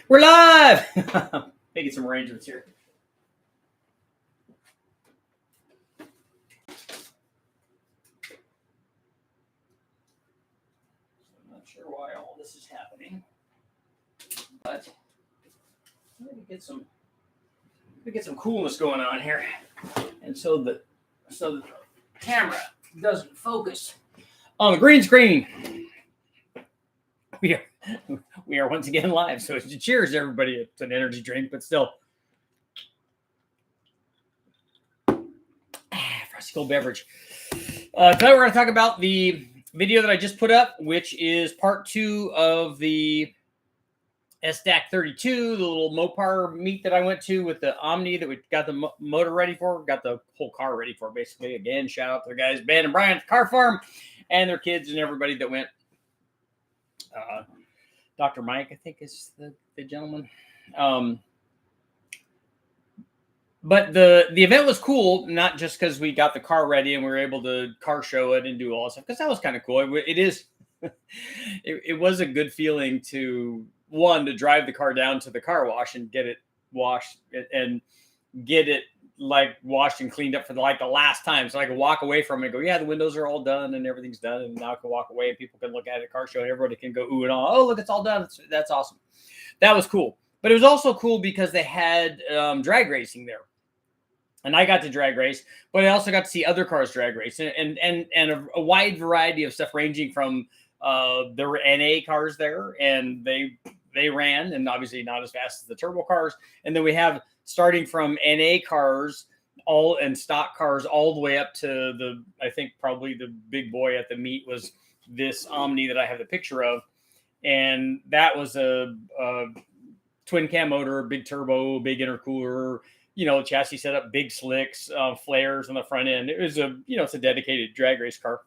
We're live! Making some arrangements here. I'm not sure why all this is happening, but let me get some coolness going on here, and so the camera doesn't focus on the green screen. We are once again live, so cheers everybody. It's an energy drink, but still. Frosty cold beverage. Tonight we're going to talk about the video that I just put up, which is part 2 of the SDAC 32, the little Mopar meet that I went to with the Omni that we got the motor ready for, got the whole car ready for, basically. Again, shout out to the guys, Ben and Brian at the Car Farm, and their kids and everybody that went. Dr. Mike, I think, is the gentleman. But the event was cool, not just because we got the car ready and we were able to car show it and do all that stuff, because that was kind of cool. It was a good feeling to drive the car down to the car wash and get it washed and get it like washed and cleaned up for the last time, so I could walk away from it and go, yeah, the windows are all done and everything's done, and now I can walk away and people can look at it at car show and everybody can go ooh and all, oh look, it's all done. That's awesome. That was cool. But it was also cool because they had drag racing there, and I got to drag race, but I also got to see other cars drag race and a wide variety of stuff, ranging from there were NA cars there, and they ran, and obviously not as fast as the turbo cars, and then we have starting from NA cars all and stock cars all the way up to I think probably the big boy at the meet was this Omni that I have the picture of, and that was a twin cam motor, big turbo, big intercooler, chassis setup, big slicks, flares on the front end. It was it's a dedicated drag race car,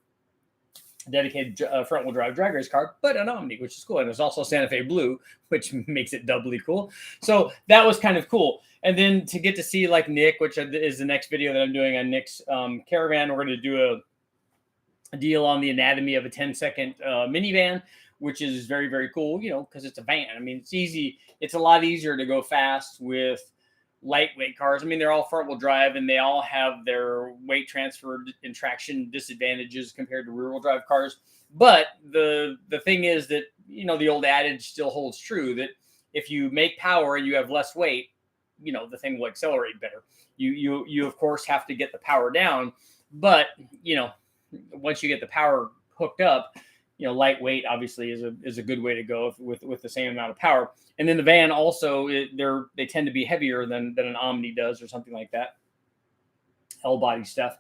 dedicated front wheel drive drag race car, but an Omni, which is cool. And it was also Santa Fe blue, which makes it doubly cool. So that was kind of cool. And then to get to see like Nick, which is the next video that I'm doing on Nick's caravan, we're going to do a deal on the anatomy of a 10-second minivan, which is very, very cool, because it's a van. I mean, it's easy. It's a lot easier to go fast with lightweight cars. I mean, they're all front wheel drive and they all have their weight transfer and traction disadvantages compared to rear wheel drive cars. But the thing is that, the old adage still holds true, that if you make power and you have less weight, the thing will accelerate better. You of course have to get the power down, but once you get the power hooked up, lightweight obviously is a good way to go with the same amount of power. And then the van also, they tend to be heavier than an Omni does or something like that, L body stuff,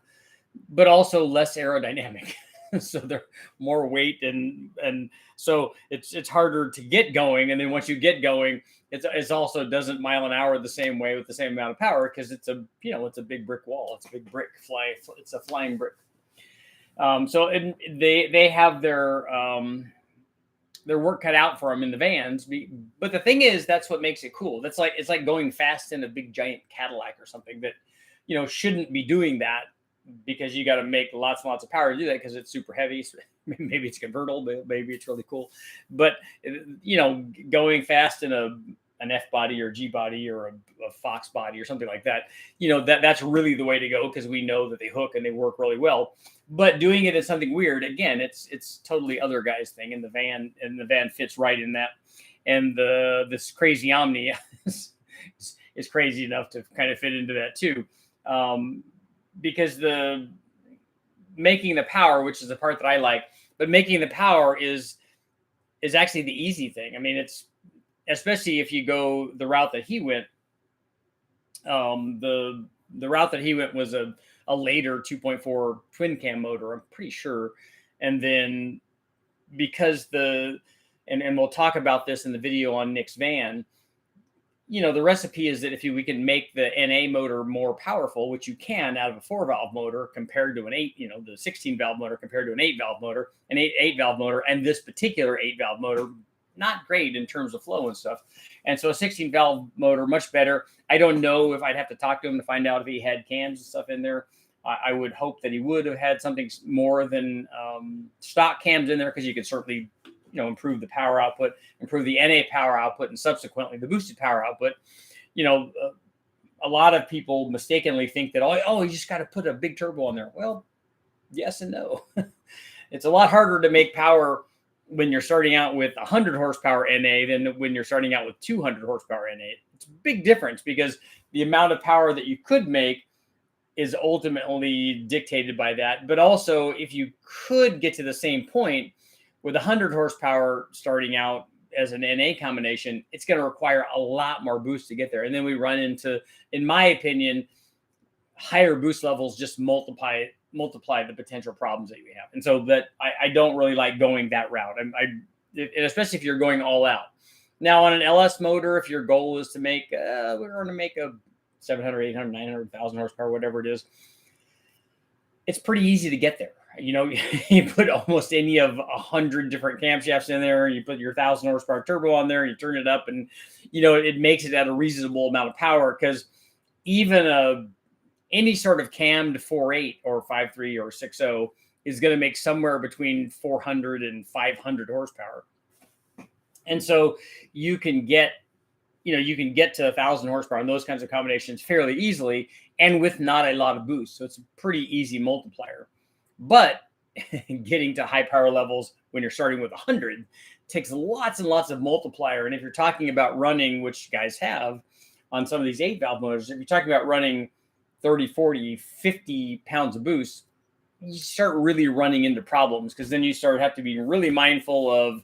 but also less aerodynamic. So they're more weight and so it's harder to get going. And then once you get going, it's also doesn't mile an hour the same way with the same amount of power, because it's a big brick wall. It's a big brick it's a flying brick. So they have their work cut out for them in the vans. But the thing is, that's what makes it cool. It's like going fast in a big giant Cadillac or something that, shouldn't be doing that, because you got to make lots and lots of power to do that because it's super heavy. So maybe it's convertible, maybe it's really cool. But, going fast in an F body or G body or a Fox body or something like that, that's really the way to go, because we know that they hook and they work really well. But doing it is something weird. Again, it's totally other guys' thing, and the van fits right in that. And this crazy Omni is crazy enough to kind of fit into that too, because the making the power, which is the part that I like, but making the power is actually the easy thing. I mean, it's especially if you go the route that he went. The route that he went was a later 2.4 twin cam motor, I'm pretty sure. And then because and we'll talk about this in the video on Nick's van, the recipe is that if we can make the NA motor more powerful, which you can out of a 4-valve motor compared to an 8, the 16-valve motor compared to an 8-valve motor, an 8-valve motor, and this particular 8-valve motor, not great in terms of flow and stuff. And so a 16-valve motor, much better. I don't know if I'd have to talk to him to find out if he had cams and stuff in there. I would hope that he would have had something more than stock cams in there, because you could certainly, improve the power output, improve the NA power output, and subsequently the boosted power output. You know, a lot of people mistakenly think that, oh, you just got to put a big turbo on there. Well, yes and no. It's a lot harder to make power when you're starting out with 100 horsepower NA than when you're starting out with 200 horsepower NA. It's a big difference because the amount of power that you could make is ultimately dictated by that. But also, if you could get to the same point with 100 horsepower starting out as an NA combination, it's going to require a lot more boost to get there. And then we run into, in my opinion, higher boost levels just multiply the potential problems that you have. And so that I don't really like going that route. And especially if you're going all out. Now on an LS motor, if your goal is to make, we're going to make a 700, 800, 900, 1,000 horsepower, whatever it is, it's pretty easy to get there. You know, you put almost any of 100 different camshafts in there, you put your 1,000 horsepower turbo on there, you turn it up, and, you know, it makes it at a reasonable amount of power, because even any sort of cammed 4.8 or 5.3 or 6.0 is going to make somewhere between 400 and 500 horsepower. And so you can get to 1,000 horsepower in those kinds of combinations fairly easily and with not a lot of boost. So it's a pretty easy multiplier. But getting to high power levels when you're starting with 100 takes lots and lots of multiplier. And if you're talking about running, which you guys have on some of these 8-valve motors, if you're talking about running 30, 40, 50 pounds of boost, you start really running into problems, because then you have to be really mindful of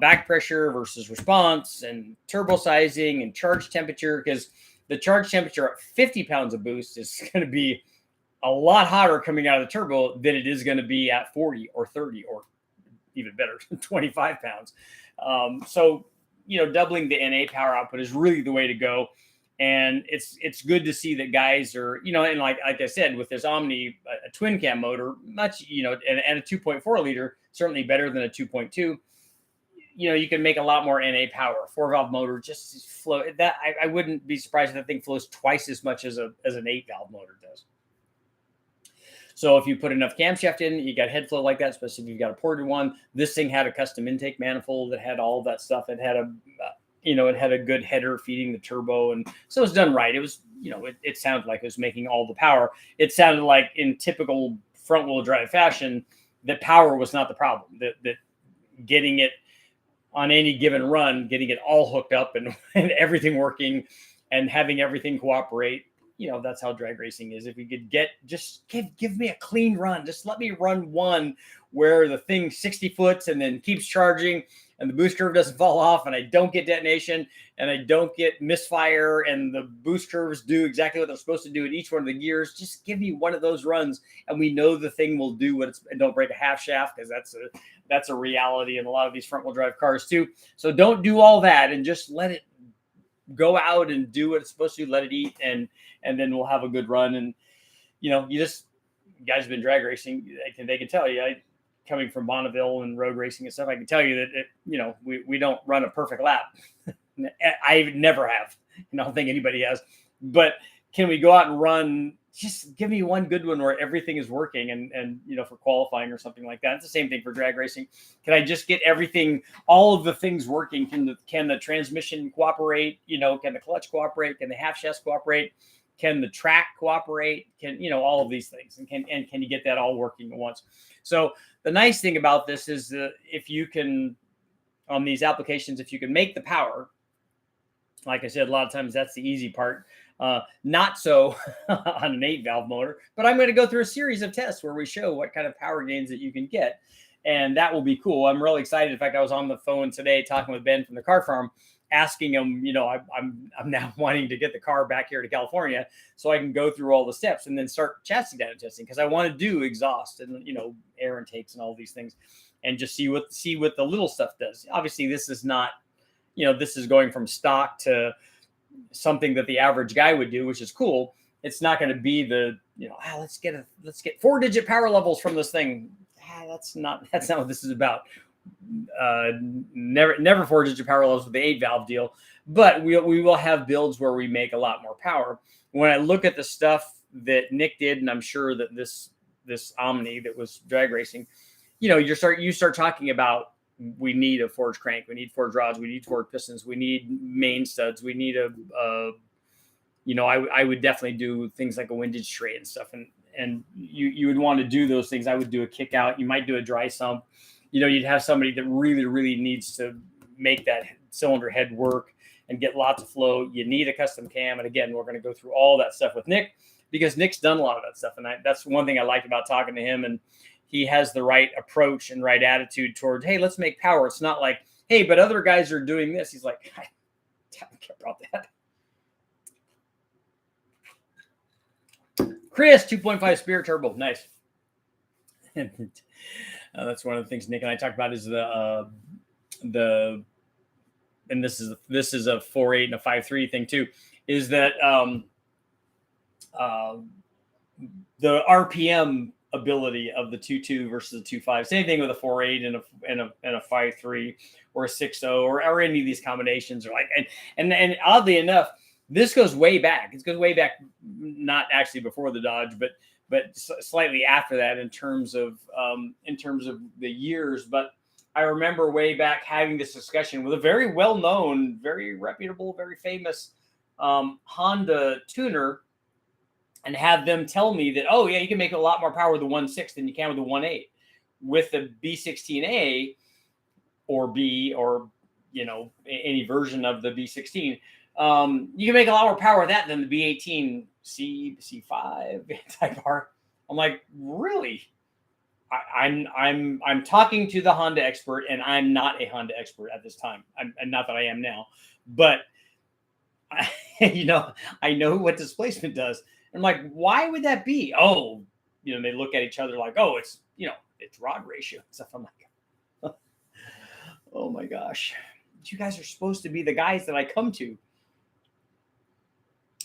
back pressure versus response and turbo sizing and charge temperature, because the charge temperature at 50 pounds of boost is going to be a lot hotter coming out of the turbo than it is going to be at 40 or 30 or even better, 25 pounds. So, you know, doubling the NA power output is really the way to go. And it's good to see that guys are, you know, and like I said, with this Omni, a twin cam motor, much, you know, and a 2.4 liter, certainly better than a 2.2. You know, you can make a lot more NA power. 4-valve motor just flow that. I wouldn't be surprised if that thing flows twice as much as an 8-valve motor does. So if you put enough camshaft in, you got head flow like that, especially if you've got a ported one. This thing had a custom intake manifold that had all of that stuff. It had it had a good header feeding the turbo. And so it was done right. It was, you know, it sounded like it was making all the power. It sounded like in typical front wheel drive fashion, that power was not the problem, that getting it on any given run, getting it all hooked up and everything working and having everything cooperate. You know, that's how drag racing is. If you could give me a clean run, just let me run one where the thing 60 foots and then keeps charging and the boost curve doesn't fall off and I don't get detonation and I don't get misfire and the boost curves do exactly what they're supposed to do in each one of the gears. Just give me one of those runs and we know the thing will do what and don't break a half shaft, because that's a reality in a lot of these front wheel drive cars too. So don't do all that and just let it go out and do what it's supposed to, let it eat, and then we'll have a good run. And, you know, you guys have been drag racing. They can tell you, coming from Bonneville and road racing and stuff, I can tell you that, we don't run a perfect lap. I never have, and I don't think anybody has, but can we go out and run? Just give me one good one where everything is working and for qualifying or something like that. It's the same thing for drag racing. Can I just get everything, all of the things working? Can the transmission cooperate? Can the clutch cooperate? Can the half shafts cooperate? Can the track cooperate? Can, all of these things, and can you get that all working at once? So the nice thing about this is that if you can, on these applications, if you can make the power, like I said, a lot of times that's the easy part. Not so on an 8-valve motor, but I'm going to go through a series of tests where we show what kind of power gains that you can get. And that will be cool. I'm really excited. In fact, I was on the phone today talking with Ben from the car farm, asking him, I'm now wanting to get the car back here to California so I can go through all the steps and then start chassis dyno testing, because I want to do exhaust and, air intakes and all these things and just see what the little stuff does. Obviously, this is not, this is going from stock to something that the average guy would do, which is cool. It's not going to be the, let's get 4-digit power levels from this thing. That's not what this is about. Never 4-digit power levels with the 8-valve deal, but we will have builds where we make a lot more power. When I look at the stuff that Nick did, and I'm sure that this Omni that was drag racing, you start talking about we need a forged crank, we need forged rods, we need forged pistons, we need main studs, we need I would definitely do things like a windage straight and stuff, and you would want to do those things. I would do a kick out. You might do a dry sump. You'd have somebody that really needs to make that cylinder head work and get lots of flow. You need a custom cam. And again, we're going to go through all that stuff with Nick, because Nick's done a lot of that stuff. And that's one thing I liked about talking to him. And he has the right approach and right attitude towards, hey, let's make power. It's not like, hey, but other guys are doing this. He's like, I don't care about that. Chris, 2.5 Spirit Turbo. Nice. That's one of the things Nick and I talked about, is and this is a 4.8 and a 5.3 thing too, is that the RPM ability of the 2.2 versus the 2.5. Same thing with a 4.8 and a 5.3 or a 6.0 or any of these combinations are like, and oddly enough, this goes way back. It goes way back, not actually before the Dodge, but slightly after that in terms of the years. But I remember way back having this discussion with a very well-known, very reputable, very famous Honda tuner, and have them tell me that, oh yeah, you can make a lot more power with the 1.6 than you can with the 1.8. With the B16A or B, or any version of the B16, you can make a lot more power with that than the B18 C, C5 type R. I'm like, really? I'm talking to the Honda expert, and I'm not a Honda expert at this time. I'm not that I am now, but I know what displacement does. I'm like, why would that be? Oh, they look at each other like, oh, it's rod ratio and stuff. I'm like, oh my gosh, you guys are supposed to be the guys that I come to.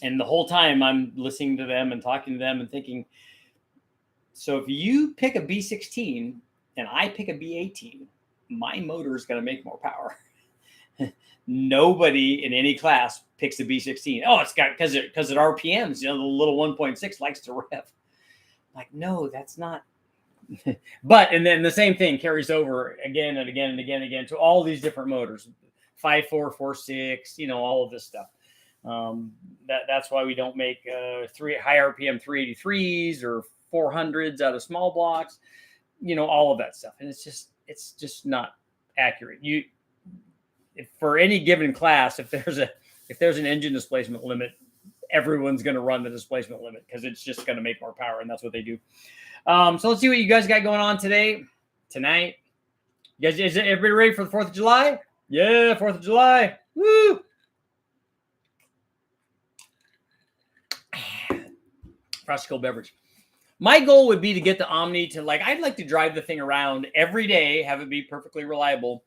And the whole time I'm listening to them and talking to them and thinking, so if you pick a B16 and I pick a B18, my motor is going to make more power. Nobody in any class picks a B16. Oh, it's got because it RPMs, the little 1.6 likes to rev. I'm like, no, that's not. But and then the same thing carries over again and again and again and again to all these different motors, 5.4, 4.6, all of this stuff. That's why we don't make high RPM 383s or 400s out of small blocks, all of that stuff. And it's just not accurate. If for any given class, if there's an engine displacement limit, everyone's going to run the displacement limit because it's just going to make more power, and that's what they do. So let's see what you guys got going on tonight. You guys, is everybody ready for the 4th of July? Yeah, 4th of July. Woo! Frosty cold beverage. My goal would be to get the Omni to I'd like to drive the thing around every day, have it be perfectly reliable.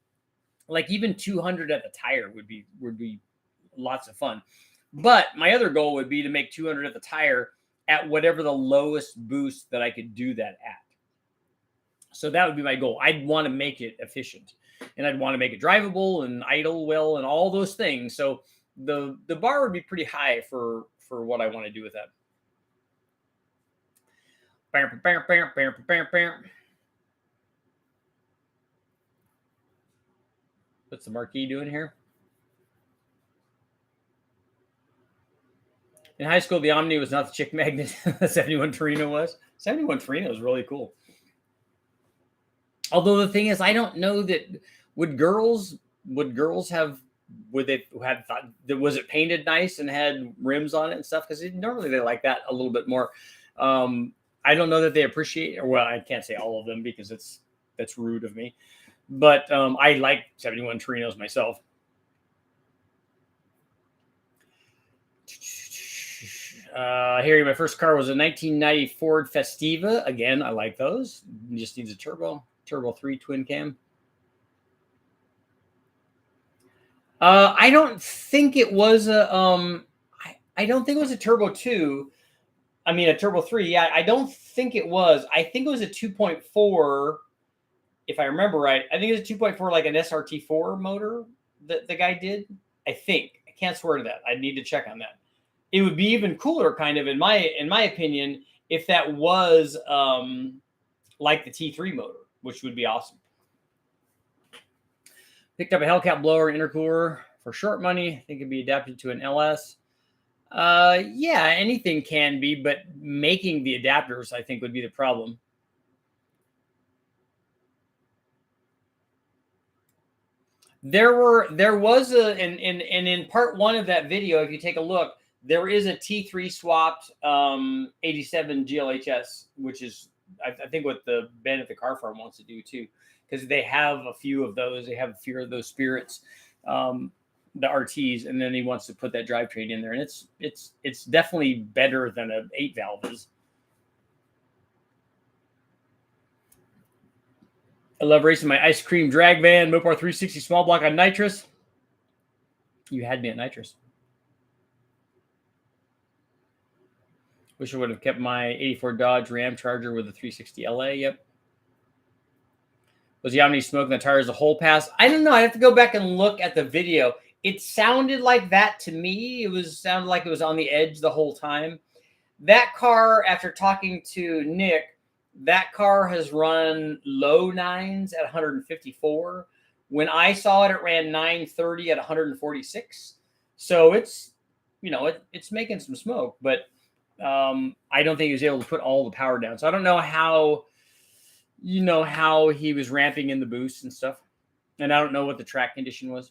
Like even 200 at the tire would be lots of fun. But my other goal would be to make 200 at the tire at whatever the lowest boost that I could do that at. So that would be my goal. I'd want to make it efficient, and I'd want to make it drivable and idle well and all those things. So the bar would be pretty high for what I want to do with that. What's the marquee doing here? In high school, the Omni was not the chick magnet. The 71 Torino was. 71 Torino is really cool. Although the thing is, I don't know that would girls have, was it painted nice and had rims on it and stuff? Because normally they like that a little bit more. I don't know that they appreciate, or well, I can't say all of them because that's rude of me. But I like 71 Torinos myself. Here, my first car was a 1990 Ford Festiva. Again, I like those. It just needs a turbo 3 twin cam. I don't think it was I don't think it was a turbo 2. I mean, a turbo 3. Yeah, I don't think it was. I think it was a 2.4. If I remember right, I think it was a 2.4, like an SRT4 motor that the guy did. I think. I can't swear to that. I need to check on that. It would be even cooler, kind of, in my opinion, if that was like the T3 motor, which would be awesome. Picked up a Hellcat blower and intercooler for short money. I think it'd be adapted to an LS. Yeah, anything can be, but making the adapters, I think, would be the problem. There was and in part one of that video, if you take a look, there is a T3 swapped 87 GLHS, which is I think what the Ben at the car farm wants to do too, because they have a few of those. They have a few of those spirits, the RTs, and then he wants to put that drivetrain in there, and it's definitely better than a 8-valve is. I love racing my ice cream drag van, Mopar 360 small block on nitrous. You had me at nitrous. Wish I would have kept my 84 Dodge Ram Charger with a 360 LA. Yep. Was the Omni smoking the tires the whole pass? I don't know. I have to go back and look at the video. It sounded like that to me. Sounded like it was on the edge the whole time. That car, after talking to Nick, that car has run low 9s at 154. When I saw it, it ran 930 at 146. So it's, it's making some smoke, but I don't think he was able to put all the power down. So I don't know how, how he was ramping in the boost and stuff. And I don't know what the track condition was.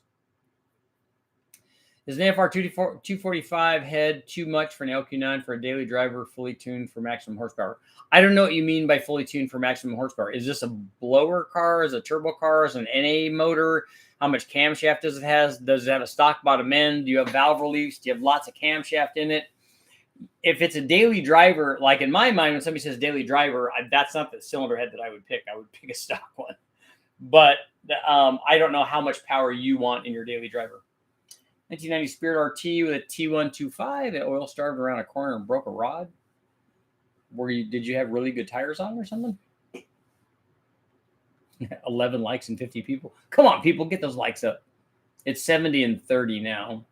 Is an AFR 245 head too much for an LQ9 for a daily driver, fully tuned for maximum horsepower? I don't know what you mean by fully tuned for maximum horsepower. Is this a blower car? Is it a turbo car? Is it an NA motor? How much camshaft does it have? Does it have a stock bottom end? Do you have valve reliefs? Do you have lots of camshaft in it? If it's a daily driver, like in my mind, when somebody says daily driver, that's not the cylinder head that I would pick. I would pick a stock one. But I don't know how much power you want in your daily driver. 1990 Spirit RT with a T125 that oil starved around a corner and broke a rod. Did you have really good tires on or something? 11 likes and 50 people. Come on, people, get those likes up. It's 70 and 30 now.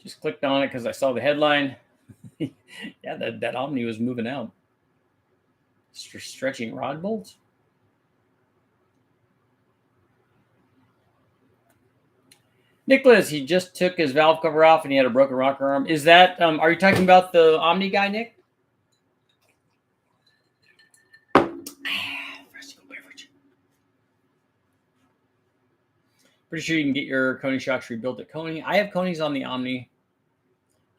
Just clicked on it because I saw the headline. Yeah, that Omni was moving out. Stretching rod bolts. Nicholas, he just took his valve cover off and he had a broken rocker arm. Is that, are you talking about the Omni guy, Nick? Pretty sure you can get your Coney shocks rebuilt at Coney. I have Coneys on the Omni.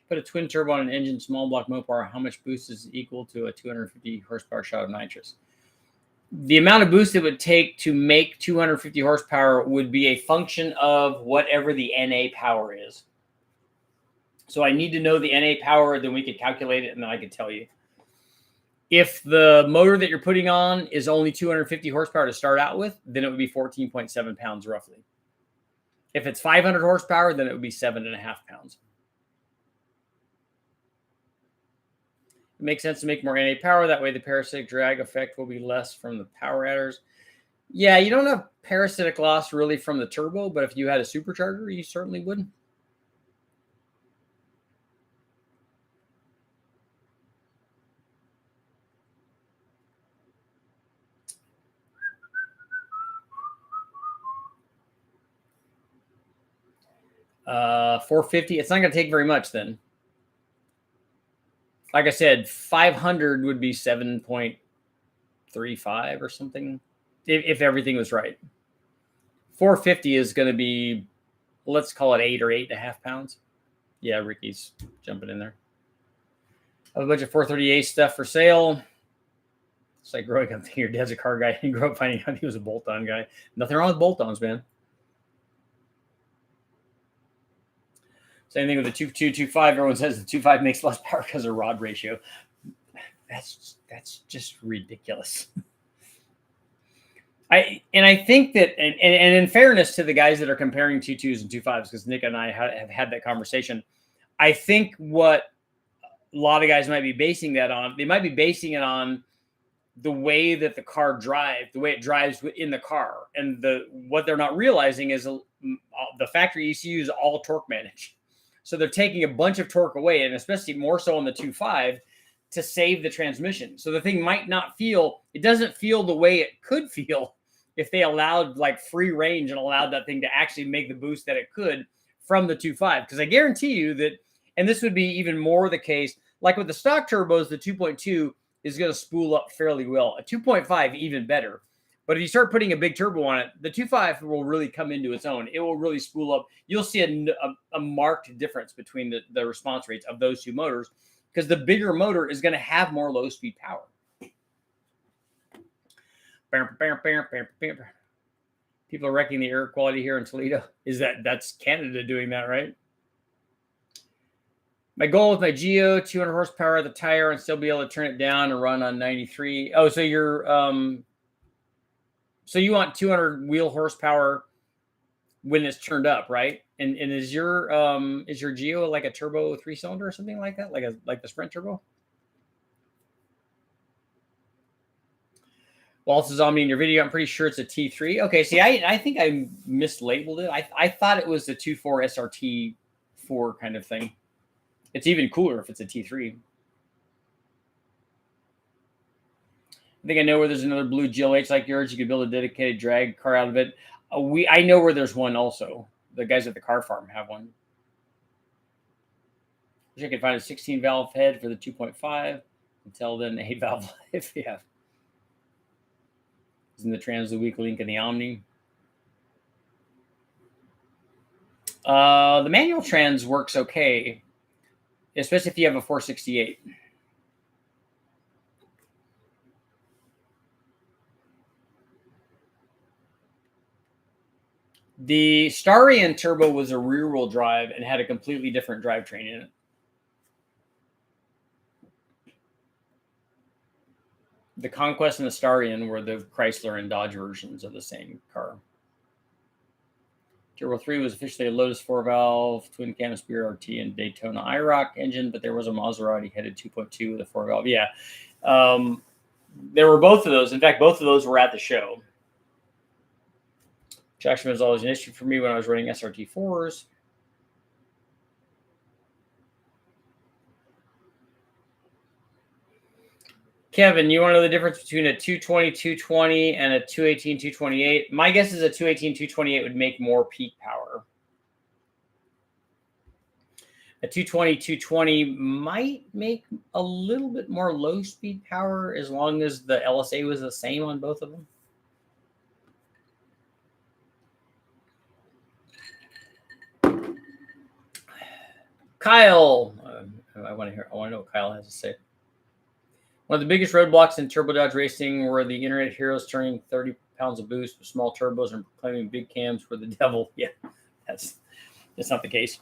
Put a twin turbo on an engine, small block Mopar. How much boost is equal to a 250 horsepower shot of nitrous? The amount of boost it would take to make 250 horsepower would be a function of whatever the NA power is. So I need to know the NA power, then we could calculate it, and then I could tell you. If the motor that you're putting on is only 250 horsepower to start out with, then it would be 14.7 pounds roughly. If it's 500 horsepower, then it would be 7.5 pounds. It makes sense to make more NA power. That way the parasitic drag effect will be less from the power adders. Yeah, you don't have parasitic loss really from the turbo, but if you had a supercharger, you certainly would. $450. It's not going to take very much then. Like I said, 500 would be 7.35 or something, if everything was right. 450 is going to be, let's call it 8 or 8.5 pounds. Yeah, Ricky's jumping in there. I have a bunch of 438 stuff for sale. It's like growing up thinking your dad's a car guy. You grow up finding out he was a bolt-on guy. Nothing wrong with bolt-ons, man. Same thing with the 2.25. Everyone says the 2.5 makes less power because of rod ratio. That's just ridiculous. I think that, and in fairness to the guys that are comparing 2.2s and 2.5s, because Nick and I have had that conversation, I think what a lot of guys might be basing that on, they might be basing it on the way that the car drives, the way it drives in the car, and what they're not realizing is the factory ECU is all torque managed. So they're taking a bunch of torque away, and especially more so on the 2.5, to save the transmission. So the thing might not feel, it doesn't feel the way it could feel if they allowed like free range and allowed that thing to actually make the boost that it could from the 2.5. Because I guarantee you that, and this would be even more the case, like with the stock turbos, the 2.2 is going to spool up fairly well. A 2.5 even better. But if you start putting a big turbo on it, the 2.5 will really come into its own. It will really spool up. You'll see a marked difference between the response rates of those two motors, because the bigger motor is going to have more low-speed power. People are wrecking the air quality here in Toledo. That's Canada doing that, right? My goal with my Geo, 200 horsepower at the tire and still be able to turn it down and run on 93. Oh, so you're so you want 200 wheel horsepower when it's turned up, right? And is your Geo like a turbo 3-cylinder or something like that, like the Sprint turbo? Waltz is Omni in your video. I'm pretty sure it's a T3. Okay, see, I think I mislabeled it. I thought it was the 2.4 SRT 4 kind of thing. It's even cooler if it's a T3. I think I know where there's another blue GLH like yours. You could build a dedicated drag car out of it. I know where there's one also. The guys at the car farm have one. Wish I could find a 16 valve head for the 2.5. Until then, 8 valve life. Yeah. In the Trans of the Week link in the Omni. The manual trans works okay, especially if you have a 468. The Starion turbo was a rear-wheel drive and had a completely different drivetrain in it. The Conquest and the Starion were the Chrysler and Dodge versions of the same car. Turbo 3 was officially a Lotus 4-valve, twin cam Spirit RT, and Daytona IROC engine, but there was a Maserati headed 2.2 with a 4-valve. Yeah. There were both of those. In fact, both of those were at the show. Traction was always an issue for me when I was running SRT 4s. Kevin, you want to know the difference between a 220 220 and a 218 228? My guess is a 218 228 would make more peak power. A 220 220 might make a little bit more low speed power as long as the LSA was the same on both of them. Kyle, I want to know what Kyle has to say. One of the biggest roadblocks in Turbo Dodge racing were the internet heroes turning 30 pounds of boost with small turbos and proclaiming big cams were the devil. Yeah, that's not the case.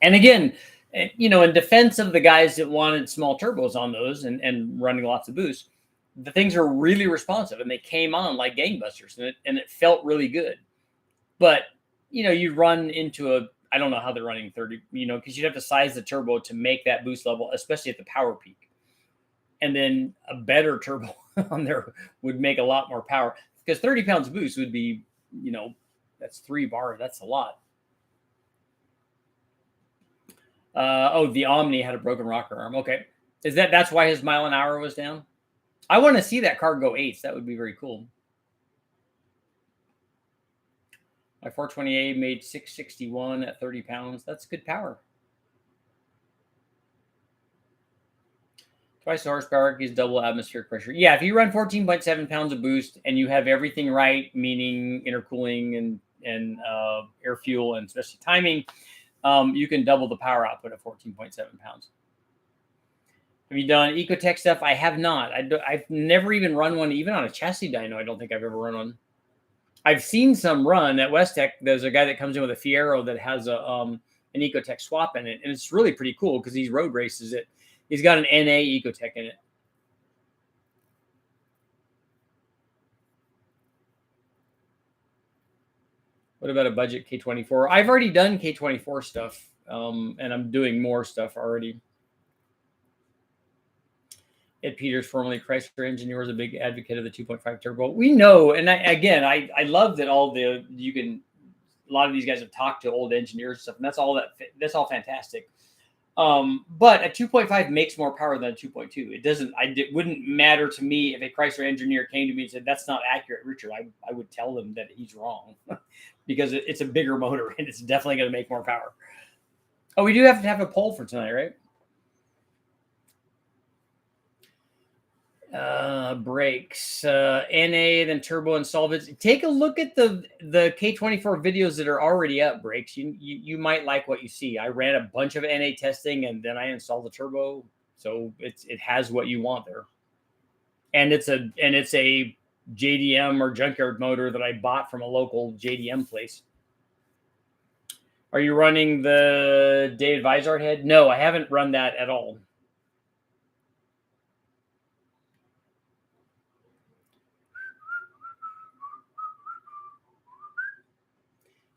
And again, in defense of the guys that wanted small turbos on those and running lots of boost, the things are really responsive and they came on like gangbusters and it felt really good. But, you run into I don't know how they're running 30, because you'd have to size the turbo to make that boost level, especially at the power peak. And then a better turbo on there would make a lot more power, because 30 pounds of boost would be, that's 3 bars. That's a lot. The Omni had a broken rocker arm. Okay. That's why his mile an hour was down? I want to see that car go 8s. That would be very cool. My 428 made 661 at 30 pounds. That's good power. Twice the horsepower gives double atmospheric pressure. Yeah, if you run 14.7 pounds of boost and you have everything right, meaning intercooling and air fuel and especially timing, you can double the power output at 14.7 pounds. Have you done Ecotech stuff? I have not. I've never even run one, even on a chassis dyno. I don't think I've ever run one. I've seen some run at West Tech. There's a guy that comes in with a Fiero that has an Ecotech swap in it, and it's really pretty cool because he road races it. He's got an NA Ecotech in it. What about a budget K24? I've already done K24 stuff, and I'm doing more stuff already. Ed Peters, formerly Chrysler engineer, was a big advocate of the 2.5 turbo. We know, and I love that a lot of these guys have talked to old engineers and stuff, and that's all fantastic. But a 2.5 makes more power than a 2.2. It doesn't. It wouldn't matter to me if a Chrysler engineer came to me and said that's not accurate, Richard. I would tell them that he's wrong because it's a bigger motor and it's definitely going to make more power. Oh, we do have to have a poll for tonight, right? Brakes, NA, then turbo and solvents. Take a look at the K24 videos that are already up. Brakes, you might like what you see. I ran a bunch of NA testing and then I installed the turbo, so it has what you want there. And it's a JDM or junkyard motor that I bought from a local JDM place. Are you running the David Vizard head? No, I haven't run that at all.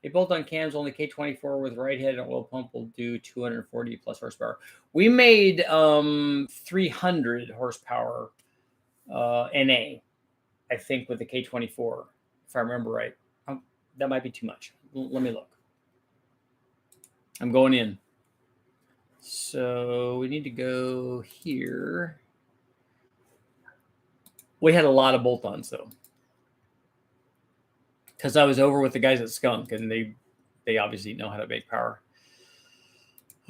A bolt-on cams only K24 with right head and oil pump will do 240 plus horsepower. We made 300 horsepower NA, I think, with the K24, if I remember right. That might be too much. Let me look. I'm going in. So we need to go here. We had a lot of bolt-ons though, because I was over with the guys at Skunk, and they obviously know how to make power.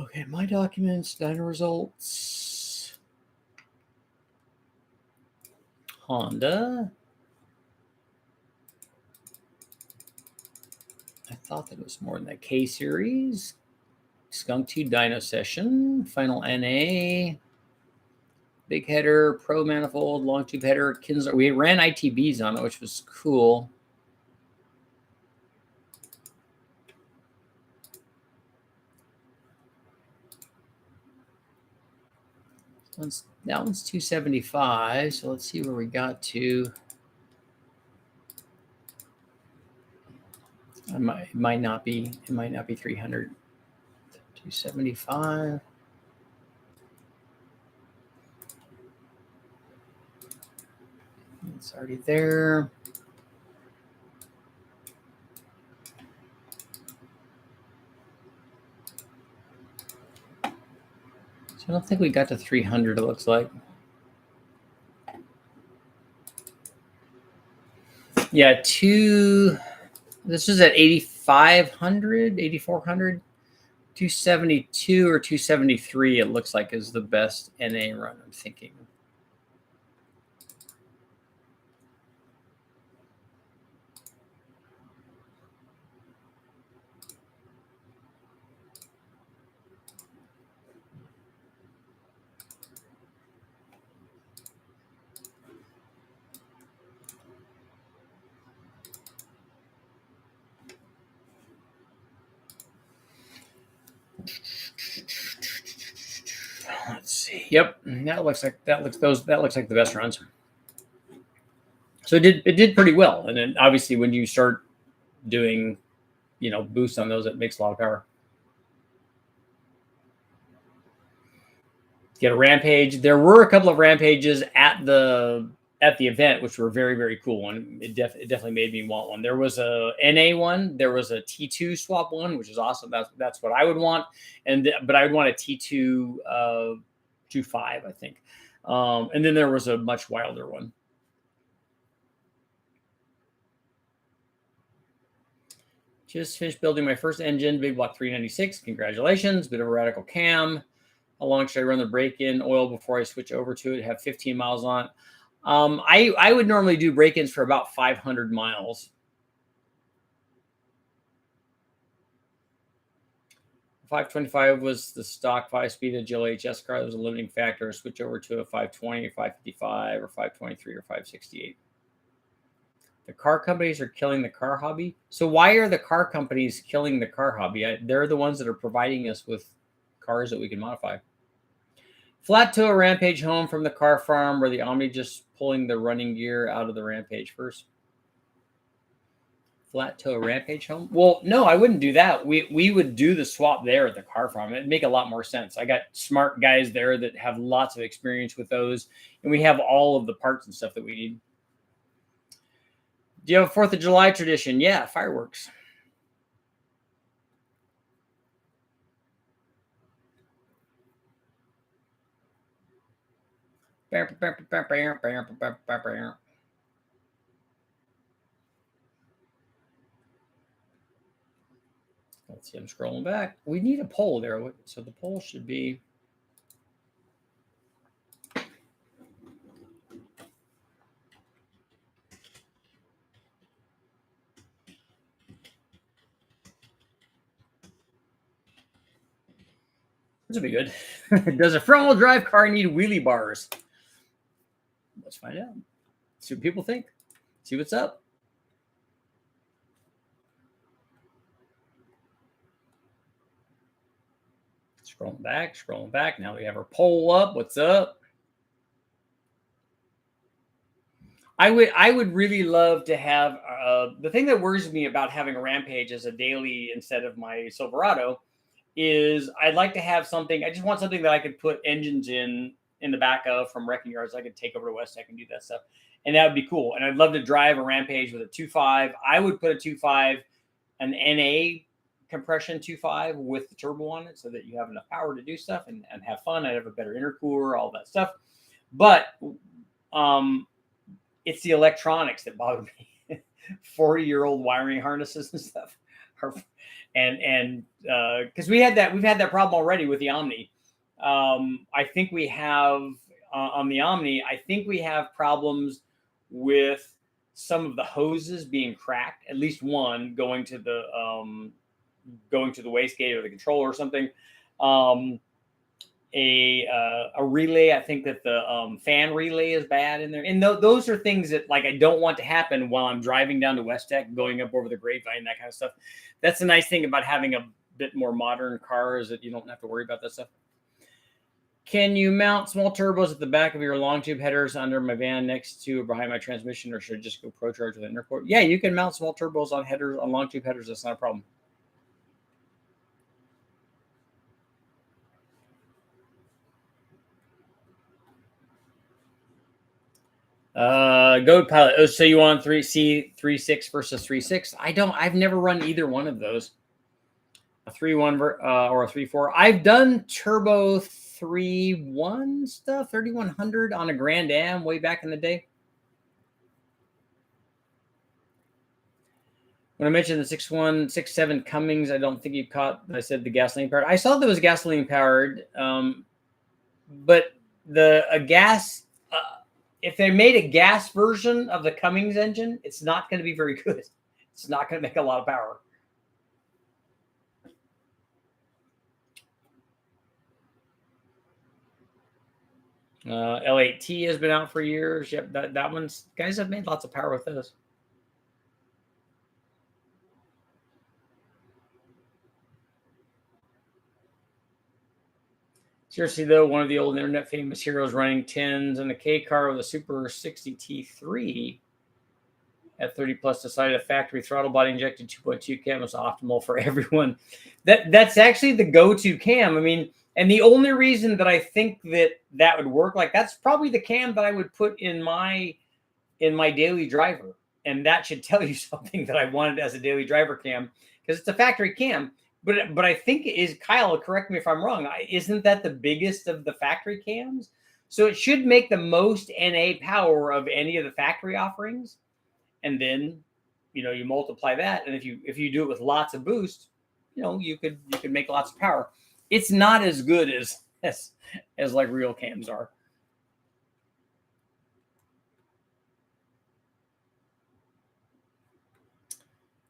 Okay, my documents, dyno results, Honda. I thought that was more than that. K series, Skunk 2 dyno session, final NA, big header, pro manifold, long tube header, Kinsler. We ran ITBs on it, which was cool. That one's 275. So let's see where we got to. It might not be 300. 275. It's already there. So I don't think we got to 300, it looks like. Yeah, this is at 8,500, 8,400, 272 or 273, it looks like, is the best NA run, I'm thinking. Let's see. Yep, that looks like the best runs. So it did pretty well, and then obviously when you start doing, boosts on those, it makes a lot of power. Get a rampage. There were a couple of rampages at the event, which were very, very cool. And it definitely made me want one. There was a NA one. There was a T2 swap one, which is awesome. That's what I would want. But I would want a T2 2.5, I think. And then there was a much wilder one. Just finished building my first engine, Big Block 396. Congratulations. Bit of a radical cam. How long should I run the break-in oil before I switch over to it? Have 15 miles on. I would normally do break-ins for about 500 miles. 525 was the stock 5-speed Agile HS car. That was a limiting factor. Switch over to a 520, 555, or 523, or 568. The car companies are killing the car hobby. So why are the car companies killing the car hobby? They're the ones that are providing us with cars that we can modify. Flat tow a Rampage home from the car farm, where the Omni just pulling the running gear out of the Rampage first. Flat tow a Rampage home? Well, no, I wouldn't do that. We would do the swap there at the car farm. It'd make a lot more sense. I got smart guys there that have lots of experience with those, and we have all of the parts and stuff that we need. Do you have a 4th of July tradition? Yeah, fireworks. Let's see, I'm scrolling back. We need a poll there. So the poll should be. This will be good. Does a front-wheel drive car need wheelie bars? Let's find out. See what people think. See what's up. Scrolling back. Now we have our poll up. What's up? I would really love to have the thing that worries me about having a Rampage as a daily instead of my Silverado is I'd like to have something. I just want something that I could put engines in the back of from wrecking yards. I could take over to West Tech and do that stuff, and that would be cool. And I'd love to drive a Rampage with a 2.5. I would put a 2.5, an NA compression 2.5 with the turbo on it, so that you have enough power to do stuff and have fun. I'd have a better intercooler, all that stuff. But it's the electronics that bother me. 40-year-old wiring harnesses and stuff. And because we've had that problem already with the Omni. I think we have on the Omni, I think we have problems with some of the hoses being cracked, at least one going to the wastegate or the controller or something. A relay, I think that the fan relay is bad in there, and those are things that like I don't want to happen while I'm driving down to West Tech, going up over the Grapevine, that kind of stuff. That's the nice thing about having a bit more modern car, is that you don't have to worry about that stuff. Can you mount small turbos at the back of your long tube headers under my van next to or behind my transmission, or should I just go Pro Charge with an interport? Yeah, you can mount small turbos on headers, on long tube headers. That's not a problem. Goat Pilot. Oh, so you want 3.6 versus 3.6? I've never run either one of those. A 3.1 or a 3.4. I've done turbo 3.1 stuff, 3100 on a Grand Am way back in the day. When I mentioned the 6.1, 6.7 Cummings, I don't think you caught. I said the gasoline powered. I saw that it was gasoline powered, but a gas. If they made a gas version of the Cummings engine, it's not going to be very good. It's not going to make a lot of power. L8T has been out for years. Yep, that one's, guys have made lots of power with those. Seriously, though, one of the old internet famous heroes running 10s and a K car with a Super 60 T3 at 30 plus decided a factory throttle body injected 2.2 cam was optimal for everyone. That's actually the go-to cam. I mean, and the only reason that I think that would work, like that's probably the cam that I would put in my daily driver. And that should tell you something that I wanted as a daily driver cam, because it's a factory cam. But I think is Kyle, correct me if I'm wrong, isn't that the biggest of the factory cams? So it should make the most NA power of any of the factory offerings. And then, you multiply that. And if you do it with lots of boost, you could make lots of power. It's not as good as like real cams are.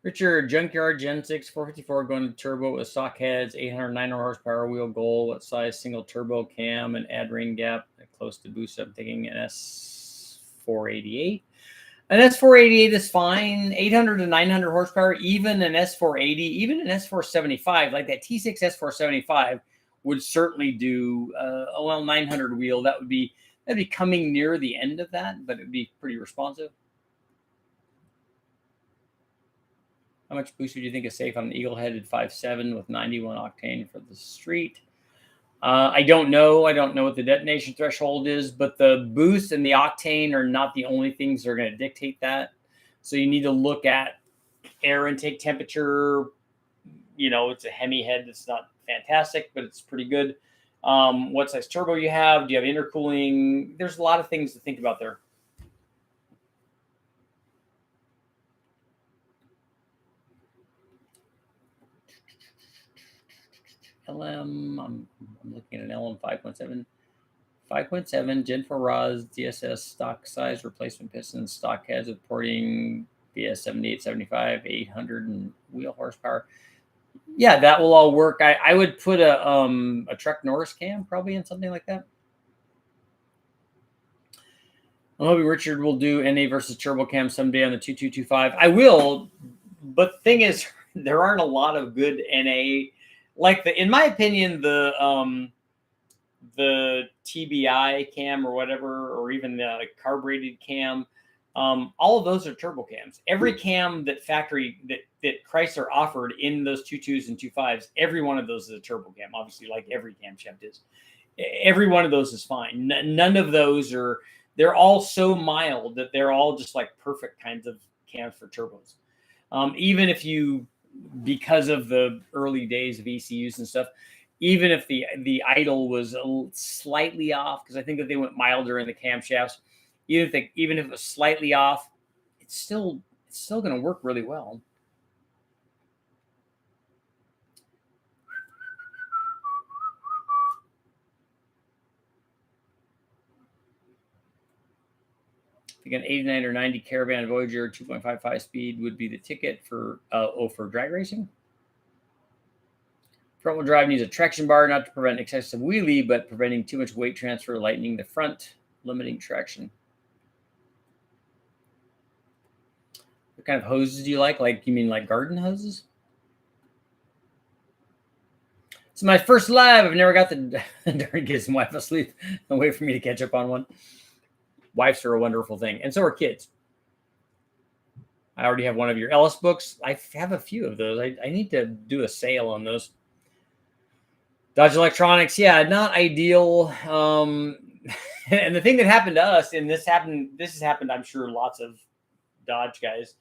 Richard, junkyard Gen 6 454 going to turbo with stock heads, 809 horsepower wheel goal. What size single turbo cam and add rain gap close to boost? I'm thinking an S488. An S488 is fine. 800 to 900 horsepower, even an S480, even an S475, like that T6 S475 would certainly do 900 wheel. That'd be coming near the end of that, but it'd be pretty responsive. How much boost would you think is safe on an eagle-headed 5.7 with 91 octane for the street? I don't know. I don't know what the detonation threshold is, but the boost and the octane are not the only things that are going to dictate that. So you need to look at air intake temperature. It's a Hemi head that's not fantastic, but it's pretty good. what size turbo you have. Do you have intercooling? There's a lot of things to think about there. I'm looking at an LM 5.7. 5.7 Gen 4 ROS DSS stock size replacement pistons, stock heads with porting VS 7875, 800 and wheel horsepower. Yeah, that will all work. I would put a Trek Norris cam probably in something like that. I'm hoping Richard will do NA versus turbo cam someday on the 2225. I will, but the thing is, there aren't a lot of good NA. Like in my opinion, the TBI cam or whatever, or even the carbureted cam, all of those are turbo cams. Every cam that Chrysler offered in those 22s and 25s, every one of those is a turbo cam. Obviously, like every camshaft is. Every one of those is fine. None of those are. They're all so mild that they're all just like perfect kinds of cams for turbos. Even if you, because of the early days of ECUs and stuff, even if the idle was slightly off, because I think that they went milder in the camshafts, even if it was slightly off, it's still going to work really well. I think an 89 or 90 Caravan Voyager 2.55 speed would be the ticket for drag racing. Front-wheel drive needs a traction bar, not to prevent excessive wheelie, but preventing too much weight transfer, lightening the front, limiting traction. What kind of hoses do you like? Like, you mean like garden hoses? It's my first live. I've never got the darn kids and wife asleep and wait for me to catch up on one. Wives are a wonderful thing, and so are kids. I already have one of your Ellis books. I have a few of those. I need to do a sale on those. Dodge Electronics, yeah, not ideal. And the thing that happened to us, and this has happened, I'm sure, lots of Dodge guys,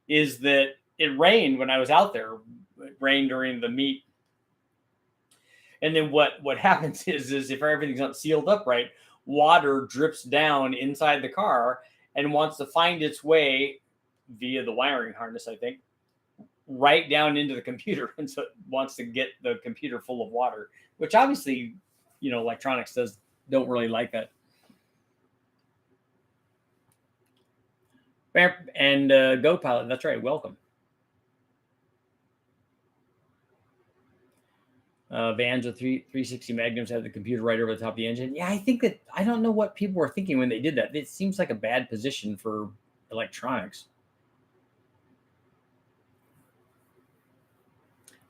is that it rained when I was out there. It rained during the meet. And then what happens is if everything's not sealed up right, water drips down inside the car and wants to find its way via the wiring harness, I think, right down into the computer. And so it wants to get the computer full of water, which obviously, electronics don't really like that. And Go Pilot, that's right. Welcome. Vans with 360 Magnums have the computer right over the top of the engine. Yeah, I don't know what people were thinking when they did that. It seems like a bad position for electronics.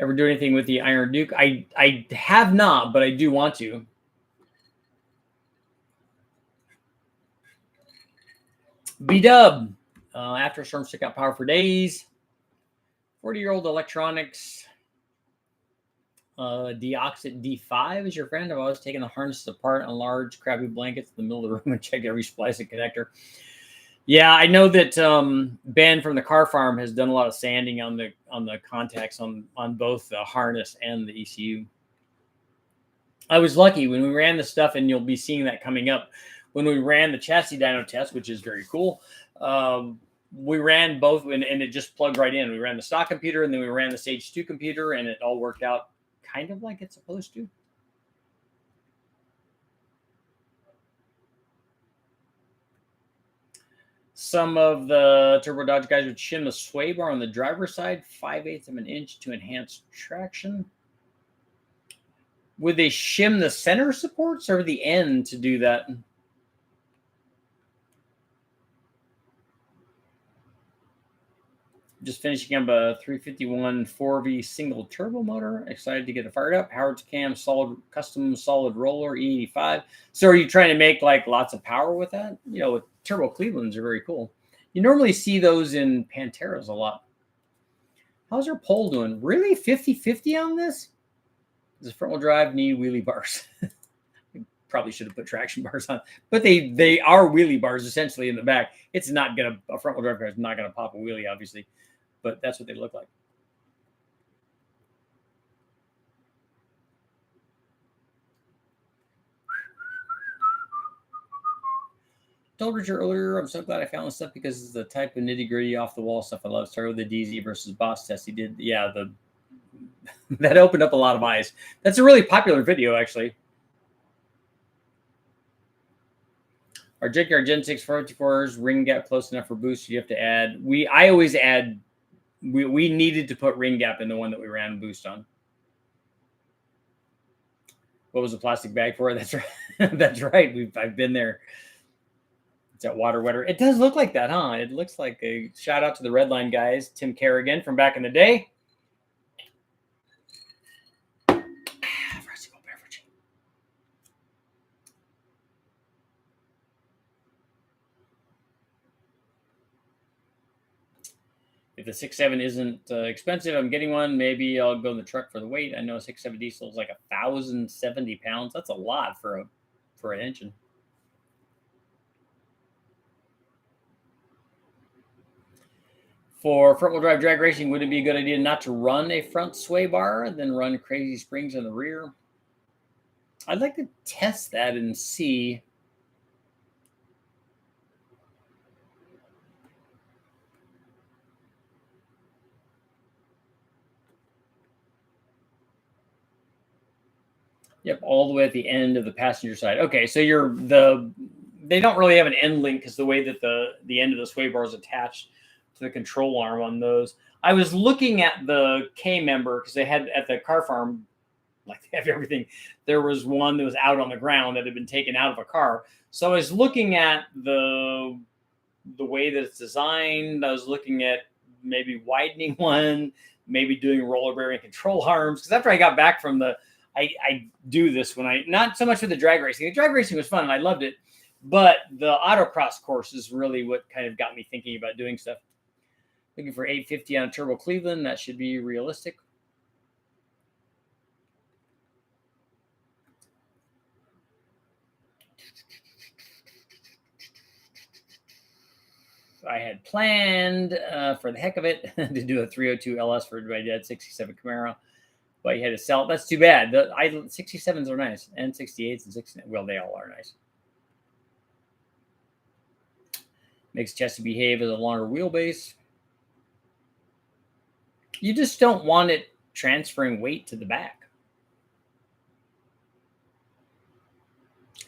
Ever do anything with the Iron Duke? I have not, but I do want to. B-Dub. After a storm, stick out power for days. 40-year-old electronics. Deoxit D5 is your friend. I've always taken the harnesses apart on large, crappy blankets in the middle of the room and checked every splice and connector. Yeah, I know that Ben from the Car Farm has done a lot of sanding on the contacts on both the harness and the ECU. I was lucky when we ran the stuff, and you'll be seeing that coming up. When we ran the chassis dyno test, which is very cool, we ran both, and it just plugged right in. We ran the stock computer, and then we ran the Stage 2 computer, and it all worked out kind of like it's supposed to. Some of the Turbo Dodge guys would shim the sway bar on the driver's side 5/8 of an inch to enhance traction. Would they shim the center supports or the end to do that? Just finishing up a 351 4V single turbo motor. Excited to get it fired up. Howard's Cam custom solid roller E85. So are you trying to make like lots of power with that? With turbo Clevelands are very cool. You normally see those in Panteras a lot. How's our pole doing? Really 50-50 on this? Does the front wheel drive need wheelie bars? Probably should have put traction bars on, but they are wheelie bars essentially in the back. It's not gonna, a front wheel drive car is not gonna pop a wheelie, obviously, but that's what they look like. Told Richard earlier, I'm so glad I found this stuff because it's the type of nitty gritty off the wall stuff I love. Started with the DZ versus boss test he did. Yeah, that opened up a lot of eyes. That's a really popular video, actually. Our JKR Gen 6 454s ring gap close enough for boost? You have to add. I always add. We needed to put ring gap in the one that we ran boost on. What was the plastic bag for? That's right. That's right. I've been there. It's that water wetter. It does look like that, huh? It looks like a shout out to the Redline guys, Tim Kerrigan from back in the day. If the 6.7 isn't expensive, I'm getting one. Maybe I'll go in the truck for the weight. I know a 6.7 diesel is like 1,070 pounds. That's a lot for an engine. For front-wheel drive drag racing, would it be a good idea not to run a front sway bar and then run crazy springs in the rear? I'd like to test that and see. Yep, all the way at the end of the passenger side. Okay, so they don't really have an end link because the way that the end of the sway bar is attached to the control arm on those. I was looking at the K member because they had at the car farm, like they have everything. There was one that was out on the ground that had been taken out of a car. So I was looking at the way that it's designed. I was looking at maybe widening one, maybe doing roller bearing control arms. Because after I got back from I do this when not so much with the drag racing. The drag racing was fun and I loved it, but the autocross course is really what kind of got me thinking about doing stuff. Looking for 850 on a turbo Cleveland. That should be realistic. I had planned for the heck of it to do a 302 LS for my dad's 67 Camaro, but you had to sell it. That's too bad. The 67s are nice, and 68s and 69. Well, they all are nice. Makes chassis behave as a longer wheelbase. You just don't want it transferring weight to the back,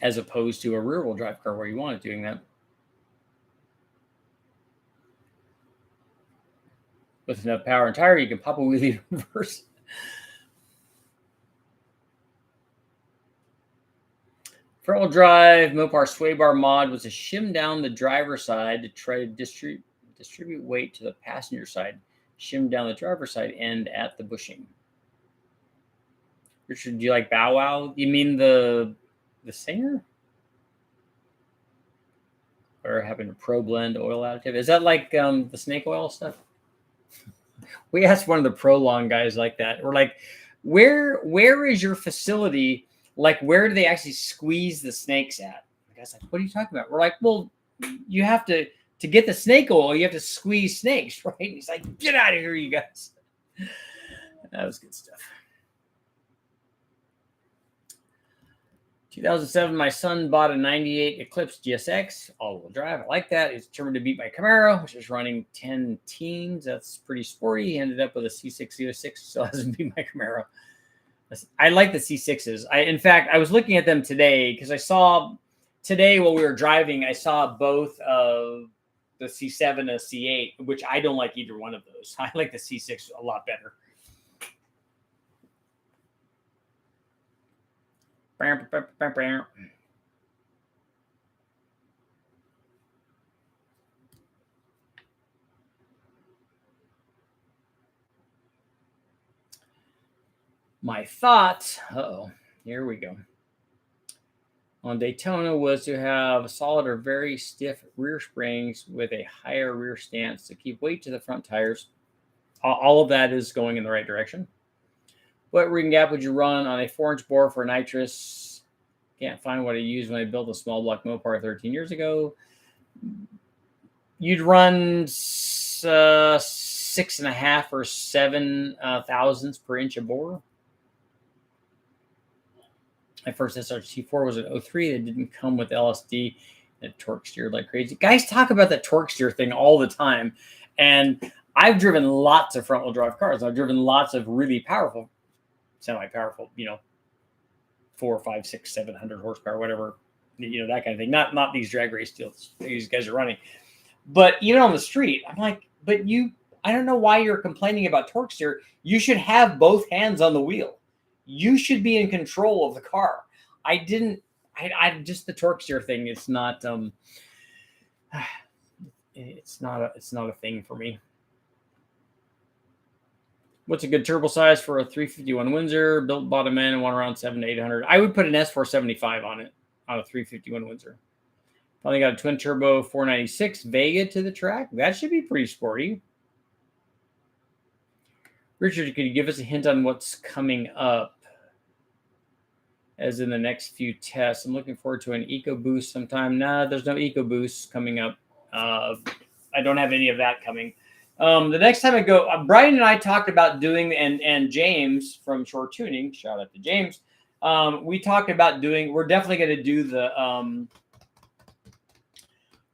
as opposed to a rear-wheel drive car where you want it doing that. With enough power and tire, you can pop a wheelie reverse. Front-wheel drive Mopar sway bar mod was to shim down the driver's side to try to distribute weight to the passenger side. Shim down the driver's side end at the bushing. Richard, do you like Bow Wow? You mean the singer? Or having a Pro Blend oil additive? Is that like the snake oil stuff? We asked one of the Prolong guys like that. We're like, where is your facility? Like, where do they actually squeeze the snakes at? The guy's like, what are you talking about? We're like, well, you have to get the snake oil, you have to squeeze snakes, right? And he's like, get out of here, you guys. That was good stuff. 2007, my son bought a 98 Eclipse GSX, all-wheel drive. I like that. He's determined to beat my Camaro, which is running 10 teens. That's pretty sporty. He ended up with a C606, still hasn't beat my Camaro. I like the C6s. In fact, I was looking at them today because I saw today while we were driving, I saw both of the C7 and C8, which I don't like either one of those. I like the C6 a lot better. My thoughts, here we go, on Daytona was to have solid or very stiff rear springs with a higher rear stance to keep weight to the front tires. All of that is going in the right direction. What ring gap would you run on a 4-inch bore for nitrous? Can't find what I used when I built a small block Mopar 13 years ago. You'd run 6.5 or 7 thousandths per inch of bore. My first SRT4 was an 03 that didn't come with LSD. It torque steered like crazy. Guys talk about that torque steer thing all the time. And I've driven lots of front wheel drive cars. I've driven lots of really powerful, semi-powerful, 4, 5, 6, 700 horsepower, whatever, that kind of thing. Not these drag race deals these guys are running. But even on the street, I'm like, I don't know why you're complaining about torque steer. You should have both hands on the wheel. You should be in control of the car. I just the torque steer thing. It's not it's not a thing for me. What's a good turbo size for a 351 Windsor? Built bottom end and one around 700 to 800. I would put an S475 on it on a 351 Windsor. Finally got a twin turbo 496 Vega to the track. That should be pretty sporty. Richard, could you give us a hint on what's coming up as in the next few tests? I'm looking forward to an EcoBoost sometime. Nah, there's no EcoBoost coming up. I don't have any of that coming. The next time I go, Brian and I talked about doing, and James from Shore Tuning, shout out to James. We talked about doing, we're definitely going to do the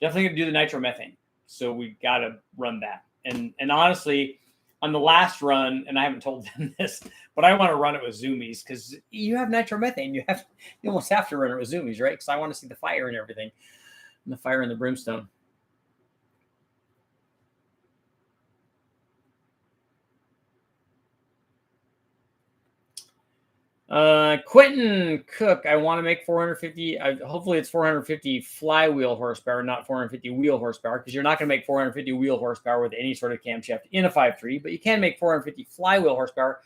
nitromethane. So we got to run that. And honestly, on the last run, and I haven't told them this, but I want to run it with zoomies because you have nitromethane. You almost have to run it with zoomies, right? Because I want to see the fire and everything, and the fire and the brimstone. Quentin Cook, I want to make 450. Hopefully it's 450 flywheel horsepower, not 450 wheel horsepower, because you're not going to make 450 wheel horsepower with any sort of camshaft in a 5.3, but you can make 450 flywheel horsepower.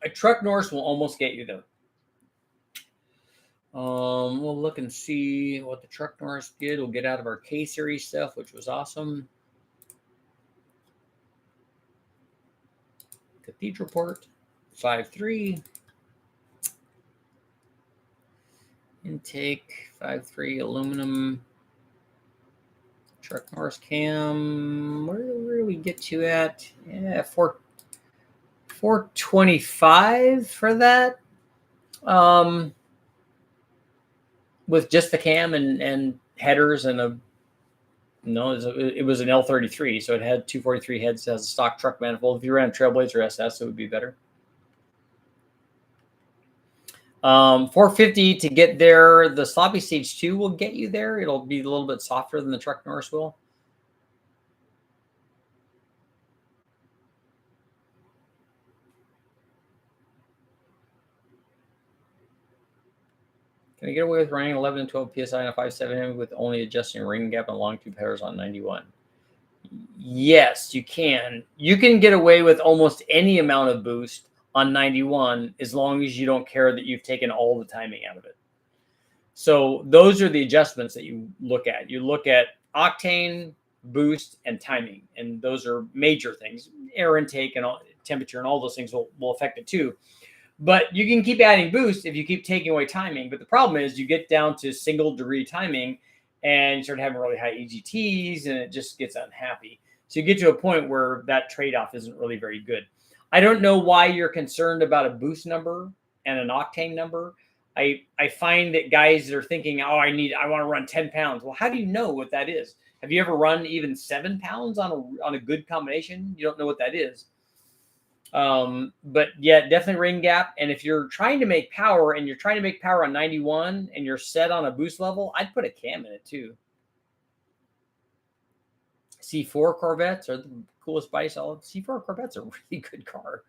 A truck Norse will almost get you there. We'll look and see what the truck Norse did. We'll get out of our K series stuff, which was awesome. Cathedral port, 5.3. Intake, 5.3 aluminum. Truck Norse cam. Where do we get you at? Yeah, 425 for that. With just the cam and headers and it was an L33, so it had 243 heads as a stock truck manifold. If you ran a Trailblazer SS, it would be better. 450 to get there. The Sloppy Stage 2 will get you there. It'll be a little bit softer than the truck Norse will. Can I get away with running 11 and 12 PSI on a 5.7 with only adjusting ring gap and long tube headers on 91? Yes, you can. You can get away with almost any amount of boost on 91 as long as you don't care that you've taken all the timing out of it. So those are the adjustments that you look at. You look at octane, boost, and timing, and those are major things. Air intake and all, temperature and all those things will affect it too. But you can keep adding boost if you keep taking away timing. But the problem is you get down to single degree timing and you start having really high EGTs and it just gets unhappy. So you get to a point where that trade-off isn't really very good. I don't know why you're concerned about a boost number and an octane number. I find that guys that are thinking, oh, I want to run 10 pounds. Well, how do you know what that is? Have you ever run even 7 pounds on a good combination? You don't know what that is. But yeah, definitely ring gap. And if you're trying to make power and you're trying to make power on 91 and you're set on a boost level, I'd put a cam in it too. C4 Corvettes are the coolest body solid. C4 Corvettes are a really good car.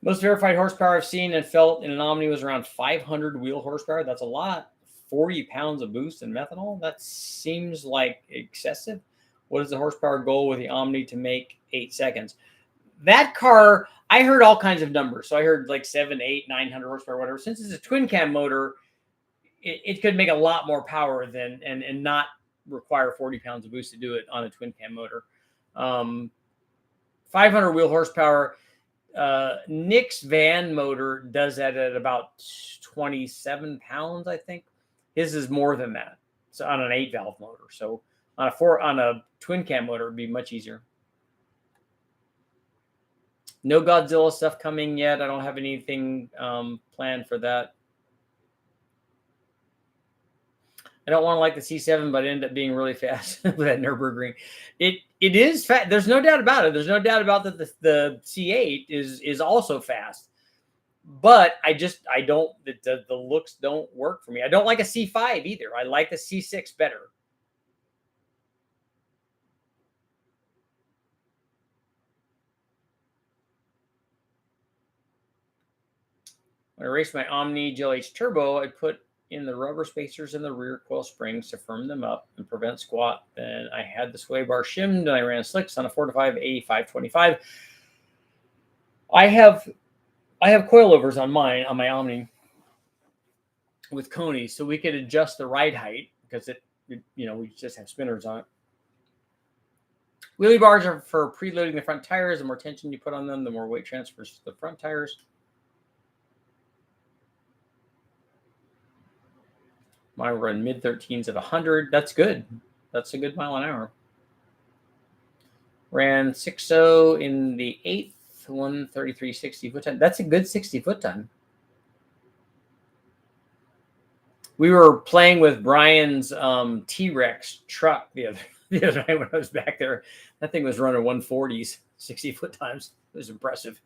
Most verified horsepower I've seen and felt in an Omni was around 500 wheel horsepower. That's a lot. 40 pounds of boost in methanol. That seems like excessive. What is the horsepower goal with the Omni to make 8 seconds? That car, I heard all kinds of numbers. So I heard like 7, 8, 900 horsepower, whatever. Since it's a twin cam motor, it could make a lot more power than and not require 40 pounds of boost to do it on a twin cam motor. 500 wheel horsepower. Nick's van motor does that at about 27 pounds, I think. His is more than that. So on an 8-valve motor. So on a twin cam motor, it'd be much easier. No Godzilla stuff coming yet. I don't have anything planned for that. I don't want to like the C7, but it ended up being really fast with that Nürburgring. It is fast. There's no doubt about it. There's no doubt about that the C8 is also fast. But I don't the looks don't work for me. I don't like a C5 either. I like the C6 better. When I raced my Omni GLH Turbo, I put in the rubber spacers in the rear coil springs to firm them up and prevent squat. Then I had the sway bar shimmed and I ran slicks on a 4-5 8525. I have coilovers on my Omni with Coney, so we could adjust the ride height because we just have spinners on it. Wheelie bars are for preloading the front tires. The more tension you put on them, the more weight transfers to the front tires. Mine run mid-13s at 100. That's good. That's a good mile an hour. Ran 6.0 in the 8th, 1:33.60 foot time. That's a good 60 foot time. We were playing with Brian's T-Rex truck the other night when I was back there. That thing was running 140s, 60 foot times. It was impressive.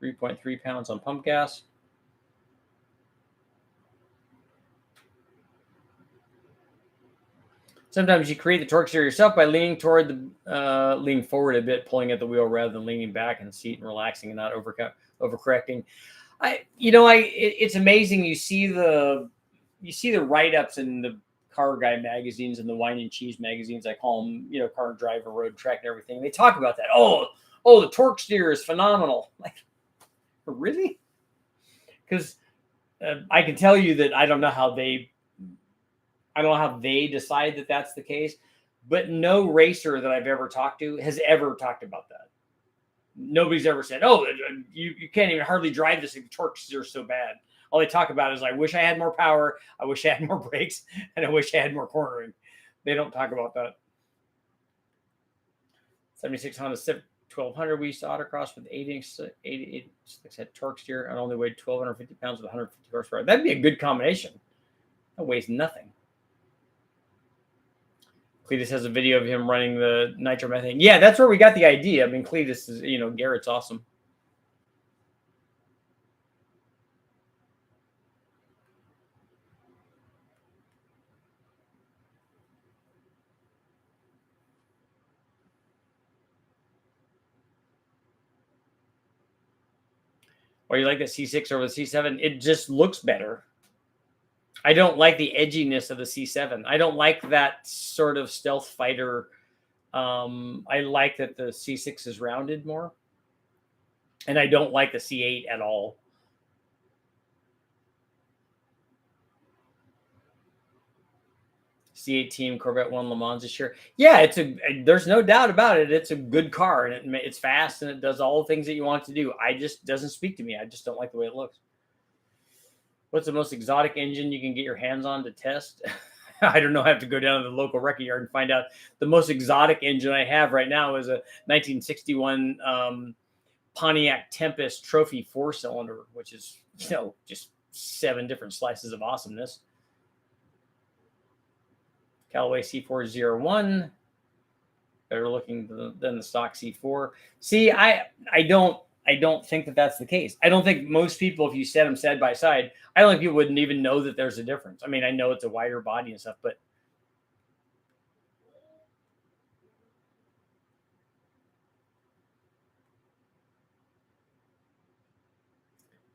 .3 pounds on pump gas. Sometimes you create the torque steer yourself by leaning forward a bit, pulling at the wheel rather than leaning back in the seat and relaxing and not overcorrecting. It's amazing. You see the write-ups in the car guy magazines and the wine and cheese magazines. I call them, car driver, road track, and everything. They talk about that. Oh, the torque steer is phenomenal. Like, really? Because I can tell you that I don't know how they decide that that's the case, but no racer that I've ever talked to has ever talked about that. Nobody's ever said, "Oh, you can't even hardly drive this. The torque steer is so bad." All they talk about is, "I wish I had more power. I wish I had more brakes, and I wish I had more cornering." They don't talk about that. 76 Honda Civic 1200 we used to autocross with 8-inch had torque steer and only weighed 1,250 pounds with 150 horsepower. That'd be a good combination. That weighs nothing. Cletus has a video of him running the nitromethane. Yeah, that's where we got the idea. I mean, Cletus is, Garrett's awesome. Or you like the C6 over the C7? It just looks better. I don't like the edginess of the C7. I don't like that sort of stealth fighter. I like that the C6 is rounded more. And I don't like the C8 at all. C8 team Corvette won Le Mans this year. Yeah, there's no doubt about it. It's a good car and it's fast and it does all the things that you want to do. Doesn't speak to me. I just don't like the way it looks. What's the most exotic engine you can get your hands on to test? I don't know. I have to go down to the local wrecking yard and find out. The most exotic engine I have right now is a 1961 Pontiac Tempest Trophy 4-cylinder, which is, just 7 different slices of awesomeness. Callaway C401, better looking than the stock C4. See, I don't think that that's the case. I don't think most people, if you set them side by side, I don't think people wouldn't even know that there's a difference. I mean, I know it's a wider body and stuff, but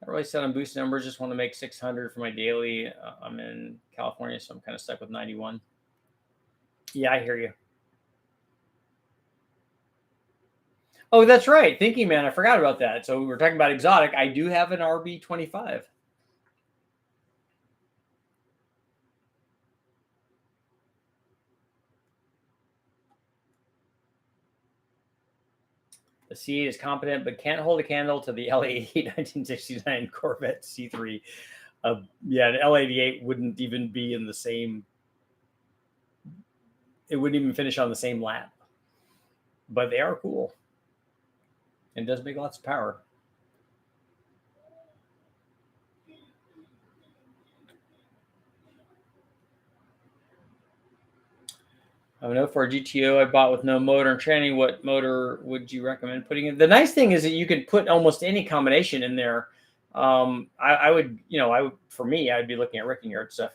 I really set on boost numbers. Just want to make 600 for my daily. I'm in California, so I'm kind of stuck with 91. Yeah, I hear you. Oh, that's right. Thinking man, I forgot about that. So we were talking about exotic. I do have an RB25. The C8 is competent, but can't hold a candle to the LA8 1969 Corvette C3. Yeah, an L88 wouldn't even be in the same. It wouldn't even finish on the same lap. But they are cool, and does make lots of power. I know for a GTO I bought with no motor and tranny, what motor would you recommend putting in? The nice thing is that you can put almost any combination in there. I would, for me, I'd be looking at wrecking yard stuff.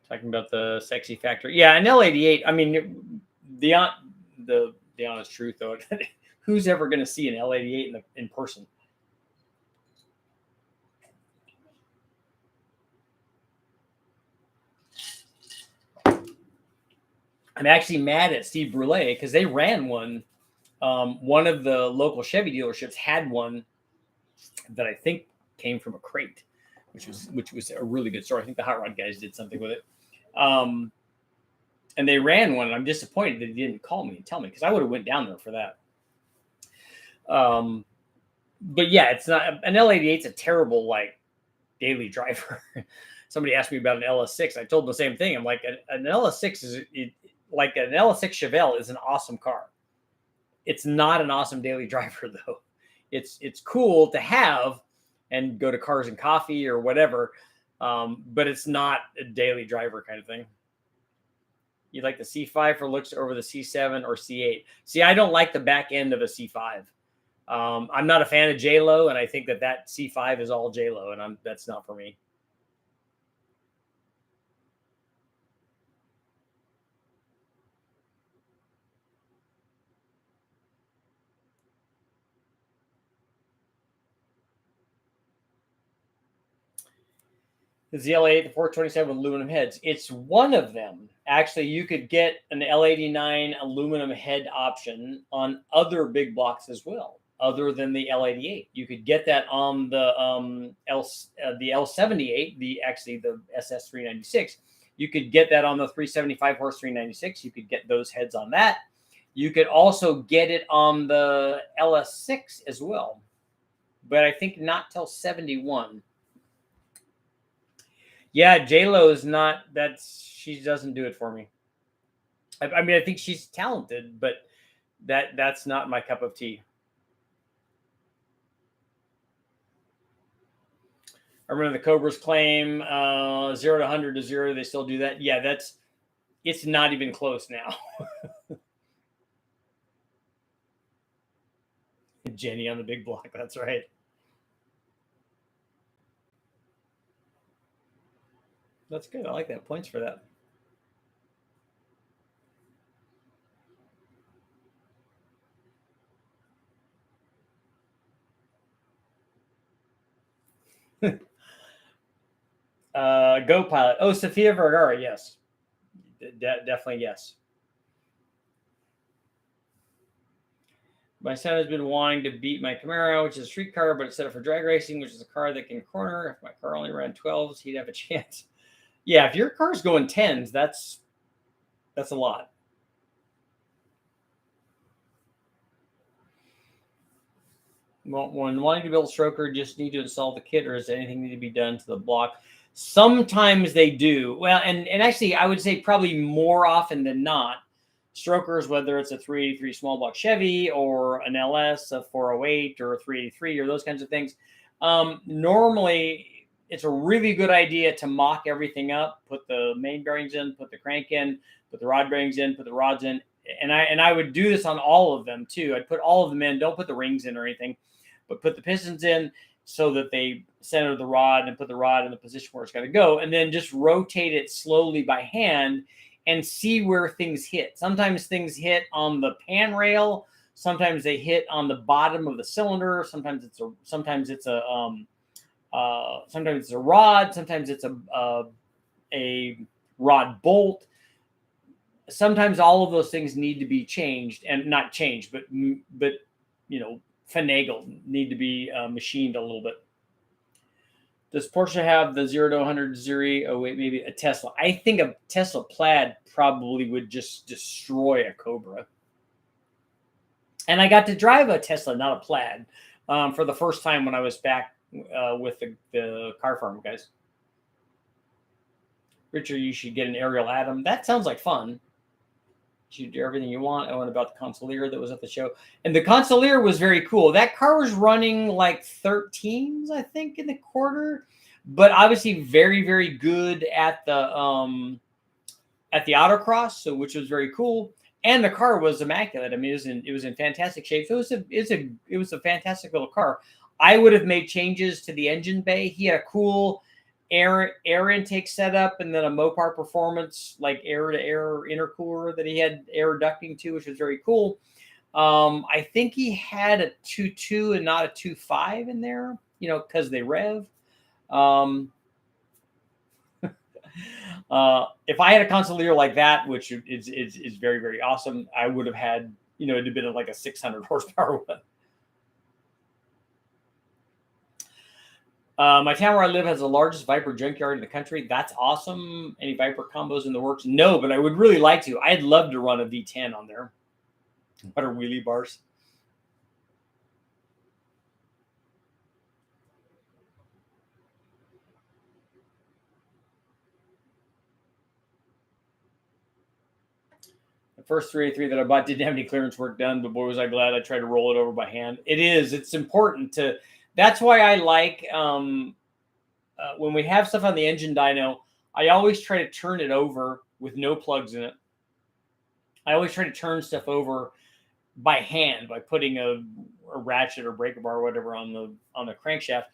Talking about the sexy factor. Yeah, an L88. I mean, the the honest truth though, who's ever going to see an L88 in person? I'm actually mad at Steve Brule because they ran one. One of the local Chevy dealerships had one that I think came from a crate, which was a really good story. I think the Hot Rod guys did something with it. And they ran one. And I'm disappointed that he didn't call me and tell me because I would have went down there for that. But yeah, it's not an L88. It's a terrible daily driver. Somebody asked me about an LS6. I told them the same thing. I'm like, an LS6 is like an LS6 Chevelle is an awesome car. It's not an awesome daily driver though. It's cool to have and go to Cars and Coffee or whatever, but it's not a daily driver kind of thing. You like the C5 for looks over the C7 or C8? See, I don't like the back end of a C5. I'm not a fan of J-Lo, and I think that C5 is all J-Lo, and that's not for me. Is the L88 the 427 with aluminum heads? It's one of them. Actually, you could get an L89 aluminum head option on other big blocks as well, other than the L88. You could get that on the L78, the SS396. You could get that on the 375 horse 396. You could get those heads on that. You could also get it on the LS6 as well, but I think not till 71. Yeah, J-Lo is not, she doesn't do it for me. I mean, I think she's talented, but that's not my cup of tea. I remember the Cobras claim 0 to 100 to 0. They still do that. Yeah, it's not even close now. Jenny on the big block. That's right. That's good. I like that. Points for that. Go Pilot. Oh, Sofia Vergara. Yes. Definitely yes. My son has been wanting to beat my Camaro, which is a street car, but it's set up for drag racing, which is a car that can corner. If my car only ran 12s, he'd have a chance. Yeah, if your car's going 10s, that's a lot. Well, when wanting to build a stroker, just need to install the kit, or does anything need to be done to the block? Sometimes they do. Well, and actually, I would say probably more often than not, strokers, whether it's a 383 small block Chevy or an LS, a 408 or a 383 or those kinds of things, normally it's a really good idea to mock everything up, put the main bearings in, put the crank in, put the rod bearings in, put the rods in. And I would do this on all of them too. I'd put all of them in, don't put the rings in or anything, but put the pistons in so that they center the rod and put the rod in the position where it's going to go. And then just rotate it slowly by hand and see where things hit. Sometimes things hit on the pan rail. Sometimes they hit on the bottom of the cylinder. Sometimes it's a rod. Sometimes it's a rod bolt. Sometimes all of those things need to be changed, and not changed, but finagled, need to be machined a little bit. Does Porsche have the 0 to 100 Zuri? Oh, wait, maybe a Tesla. I think a Tesla Plaid probably would just destroy a Cobra. And I got to drive a Tesla, not a Plaid, for the first time when I was back with the car farm guys. Richard, you should get an Ariel Atom. That sounds like fun. You do everything you want. I went about the Consoleer that was at the show. And the Consoleer was very cool. That car was running like 13s, I think, in the quarter, but obviously very, very good at the autocross, so which was very cool. And the car was immaculate. I mean, it was in fantastic shape. So it was a fantastic little car. I would have made changes to the engine bay. He had a cool air intake setup, and then a Mopar Performance like air to air intercooler that he had air ducting to, which was very cool. I think he had a 2.2 and not a 2.5 in there, you know, because they rev. If I had a Consoleer like that, which is very, very awesome, I would have had, you know, it'd have been like a 600 horsepower one. My town where I live has the largest Viper junkyard in the country. That's awesome. Any Viper combos in the works? No, but I would really like to. I'd love to run a V10 on there. What are wheelie bars? The first 383 that I bought didn't have any clearance work done, but boy, was I glad I tried to roll it over by hand. It's important to, that's why I like, when we have stuff on the engine dyno, I always try to turn it over with no plugs in it. I always try to turn stuff over by hand by putting a ratchet or breaker bar or whatever on the crankshaft,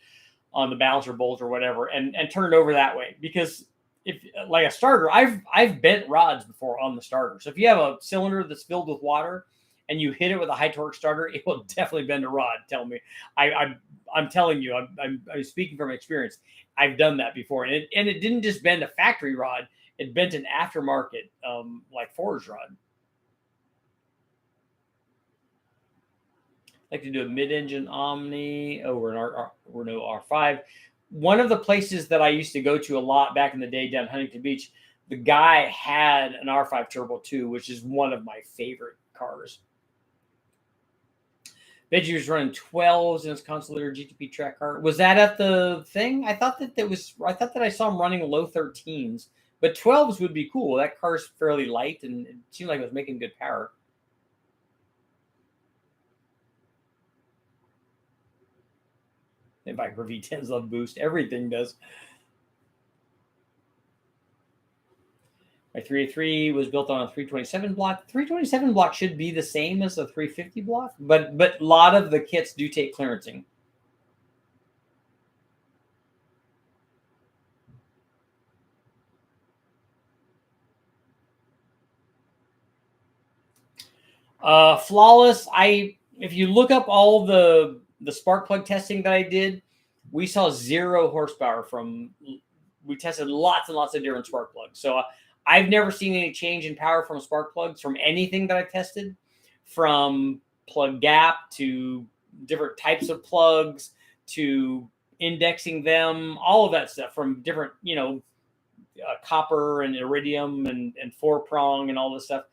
on the balancer bolt or whatever, and turn it over that way. Because if like a starter, I've bent rods before on the starter. So if you have a cylinder that's filled with water and you hit it with a high torque starter, it will definitely bend a rod. Tell me, I'm telling you, I'm speaking from experience. I've done that before, and it didn't just bend a factory rod; it bent an aftermarket like forged rod. Like to do a mid-engine Omni over an Renault R5. One of the places that I used to go to a lot back in the day down Huntington Beach, the guy had an R5 Turbo 2, which is one of my favorite cars. Veggie was running 12s in his Consoleer GTP track car. Was that at the thing? I thought that I saw him running low 13s, but 12s would be cool. That car's fairly light, and it seemed like it was making good power. And Viper V10s love boost. Everything does. My 383 was built on a 327 block. 327 block should be the same as a 350 block, but a lot of the kits do take clearancing. Flawless. If you look up all the spark plug testing that I did, we saw 0 horsepower from. We tested lots and lots of different spark plugs. So I've never seen any change in power from spark plugs from anything that I tested, from plug gap to different types of plugs to indexing them, all of that stuff from different, you know, copper and iridium and 4-prong and all this stuff.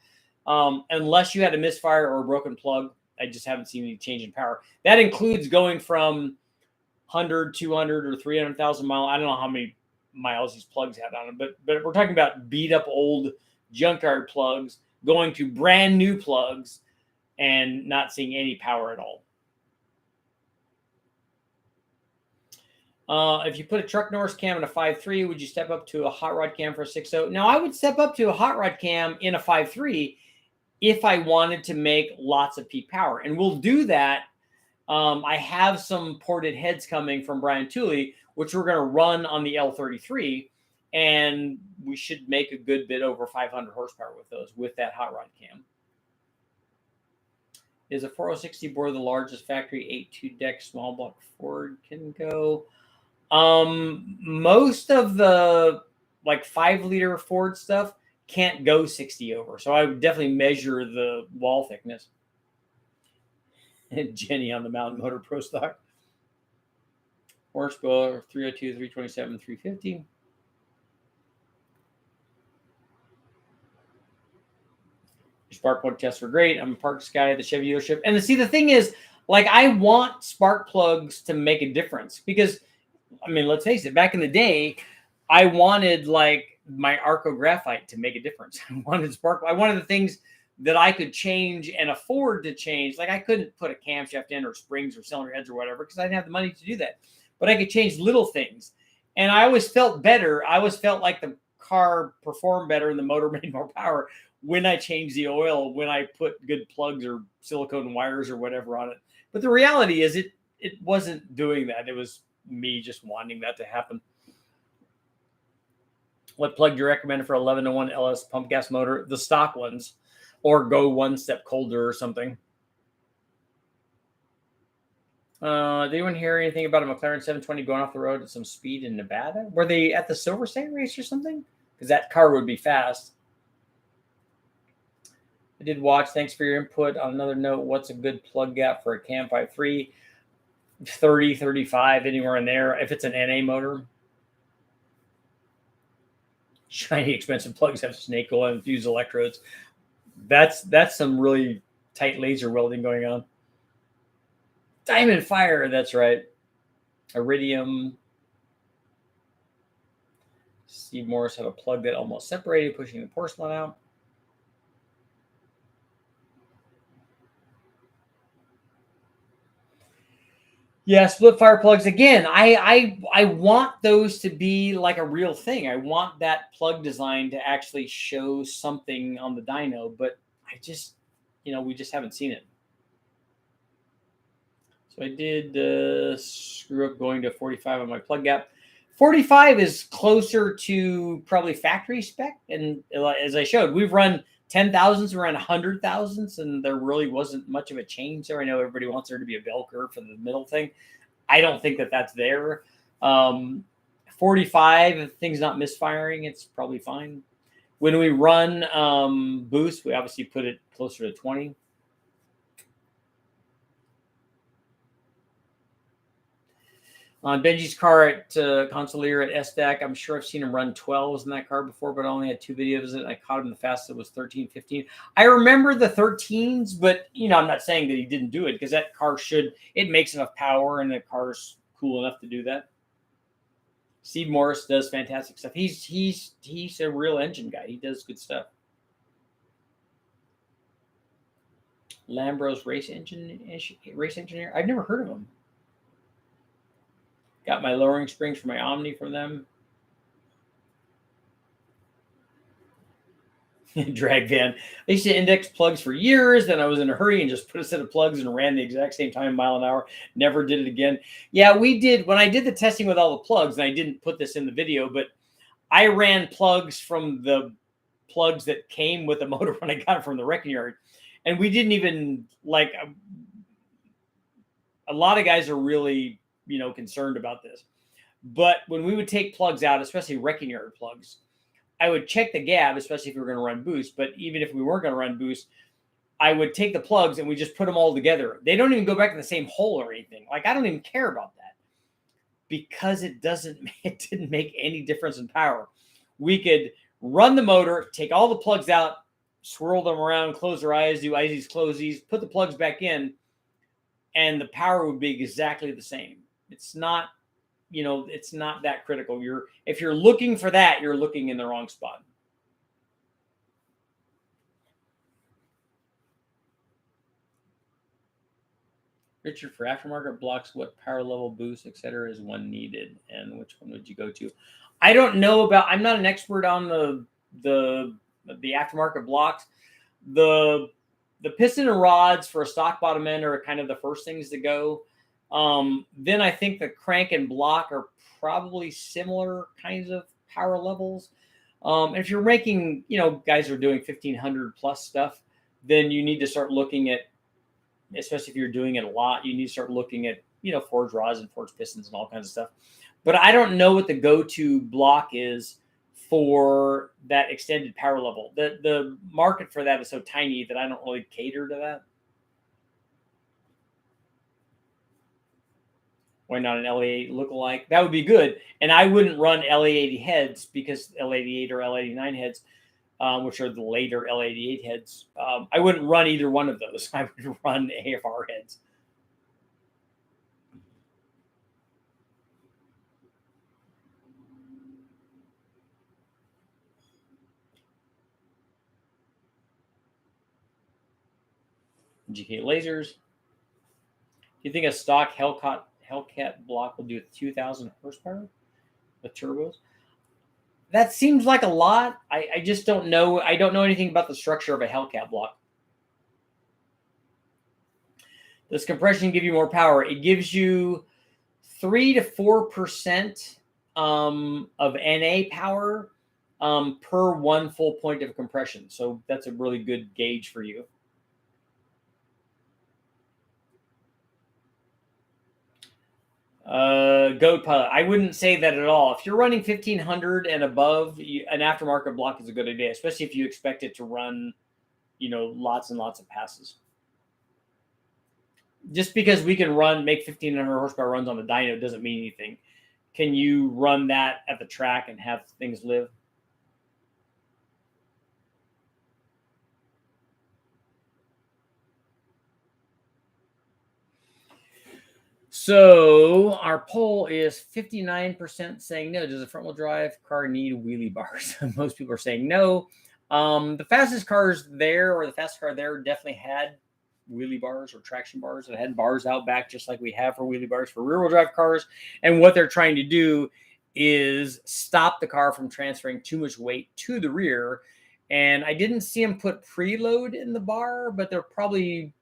Unless you had a misfire or a broken plug, I just haven't seen any change in power. That includes going from 100, 200, or 300,000 miles. I don't know how many miles these plugs had on them, but we're talking about beat up old junkyard plugs going to brand new plugs and not seeing any power at all. If you put a truck Norris cam in a 5.3, would you step up to a hot rod cam for a 6.0? Now, I would step up to a hot rod cam in a 5.3 if I wanted to make lots of peak power. And we'll do that. I have some ported heads coming from Brian Tooley, which we're going to run on the L33. And we should make a good bit over 500 horsepower with those, with that hot rod cam. Is a 4060 bore the largest factory 8.2 deck small block Ford can go? Most of the like 5-liter Ford stuff can't go 60 over. So I would definitely measure the wall thickness. And Jenny on the Mountain Motor Pro Stock. Horsepower 302, 327, 350. spark plug tests were great. I'm a parts guy at the Chevy dealership. And see, the thing is, like, I want spark plugs to make a difference because, I mean, let's face it, back in the day, I wanted like my Arco graphite to make a difference. I wanted the things that I could change and afford to change. Like, I couldn't put a camshaft in or springs or cylinder heads or whatever because I didn't have the money to do that. But I could change little things. And I always felt better. I always felt like the car performed better and the motor made more power when I changed the oil, when I put good plugs or silicone wires or whatever on it. But the reality is it wasn't doing that. It was me just wanting that to happen. What plug do you recommend for 11-to-1 LS pump gas motor? The stock ones, or go one step colder or something. Did anyone hear anything about a McLaren 720 going off the road at some speed in Nevada? Were they at the Silver State race or something? Because that car would be fast. I did watch. Thanks for your input. On another note, what's a good plug gap for a Cam 5.3? 30, 35, anywhere in there. If it's an NA motor. Shiny, expensive plugs have snake oil and fused electrodes. That's some really tight laser welding going on. Diamond Fire, that's right. Iridium. Steve Morris have a plug that almost separated, pushing the porcelain out. Yeah, split fire plugs. Again, I want those to be like a real thing. I want that plug design to actually show something on the dyno, but I just, we just haven't seen it. So I did screw up going to 45 on my plug gap. 45 is closer to probably factory spec. And as I showed, we've run 10,000s around 100,000s, and there really wasn't much of a change there. I know everybody wants there to be a bell curve for the middle thing. I don't think that that's there. 45, if things not misfiring, it's probably fine. When we run boost, we obviously put it closer to 20. On Benji's car at Consulier at SDAC, I'm sure I've seen him run 12s in that car before, but I only had 2 videos of it. I caught him the fastest was 13, 15. I remember the 13s, but, I'm not saying that he didn't do it because that car it makes enough power and the car's cool enough to do that. Steve Morris does fantastic stuff. He's a real engine guy. He does good stuff. Lambros race engineer. I've never heard of him. Got my lowering springs for my Omni from them. Drag van. I used to index plugs for years. Then I was in a hurry and just put a set of plugs and ran the exact same time, mile an hour. Never did it again. Yeah, we did. When I did the testing with all the plugs, and I didn't put this in the video, but I ran plugs from the plugs that came with the motor when I got it from the wrecking yard. And we didn't even, like, a lot of guys are really concerned about this. But when we would take plugs out, especially wrecking yard plugs, I would check the gap, especially if we were going to run boost. But even if we weren't going to run boost, I would take the plugs and we just put them all together. They don't even go back in the same hole or anything. Like, I don't even care about that because it didn't make any difference in power. We could run the motor, take all the plugs out, swirl them around, close their eyes, do eyesies, closies, put the plugs back in, and the power would be exactly the same. It's not, it's not that critical. If you're looking for that, you're looking in the wrong spot. Richard, for aftermarket blocks, what power level boost, etc., is one needed, and which one would you go to? I don't know I'm not an expert on the aftermarket blocks. The piston and rods for a stock bottom end are kind of the first things to go. Then I think the crank and block are probably similar kinds of power levels. If you're making, guys are doing 1500 plus stuff, then you need to start looking at, especially if you're doing it a lot, you need to start looking at, forged rods and forged pistons and all kinds of stuff. But I don't know what the go-to block is for that extended power level. The market for that is so tiny that I don't really cater to that. Why not an LA8 lookalike? That would be good. And I wouldn't run LA80 heads because L88 or L89 heads, which are the later L88 heads. I wouldn't run either one of those. I would run AFR heads. GK lasers. Do you think a stock Hellcat block will do 2,000 horsepower with turbos? That seems like a lot. I just don't know. I don't know anything about the structure of a Hellcat block. Does compression give you more power? It gives you 3 to 4% of NA power per 1 full point of compression. So that's a really good gauge for you. Goat Pilot. I wouldn't say that at all. If you're running 1500 and above, an aftermarket block is a good idea, especially if you expect it to run, lots and lots of passes. Just because we can make 1500 horsepower runs on the dyno doesn't mean anything. Can you run that at the track and have things live? So our poll is 59% saying no. Does a front wheel drive car need wheelie bars? Most people are saying no. The fastest cars there, or the fastest car there, definitely had wheelie bars or traction bars. It had bars out back, just like we have for wheelie bars for rear wheel drive cars. And what they're trying to do is stop the car from transferring too much weight to the rear. And I didn't see them put preload in the bar, but they're probably,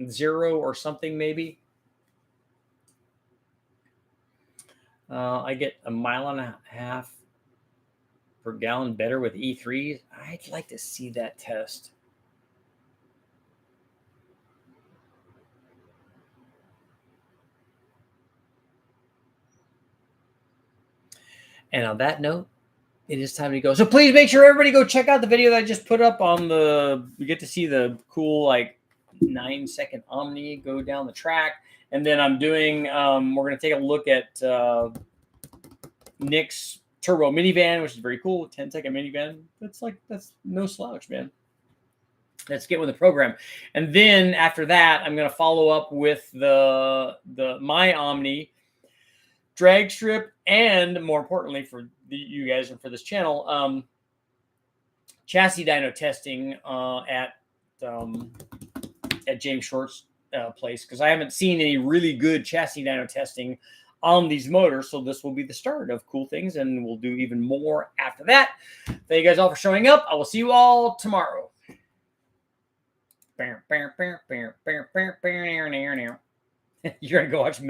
0 or something maybe. I get 1.5 miles per gallon better with E3s. I'd like to see that test. And on that note, it is time to go. So please make sure everybody go check out the video that I just put up on you get to see the cool 9-second Omni go down the track. And then I'm doing, we're going to take a look at Nick's turbo minivan, which is very cool. 10-second minivan. That's no slouch, man. Let's get with the program. And then after that, I'm going to follow up with my Omni drag strip, and more importantly for you guys and for this channel, chassis dyno testing at James Short's place, because I haven't seen any really good chassis dyno testing on these motors. So this will be the start of cool things, and we'll do even more after that. Thank you guys all for showing up. I will see you all tomorrow. You're going to go watch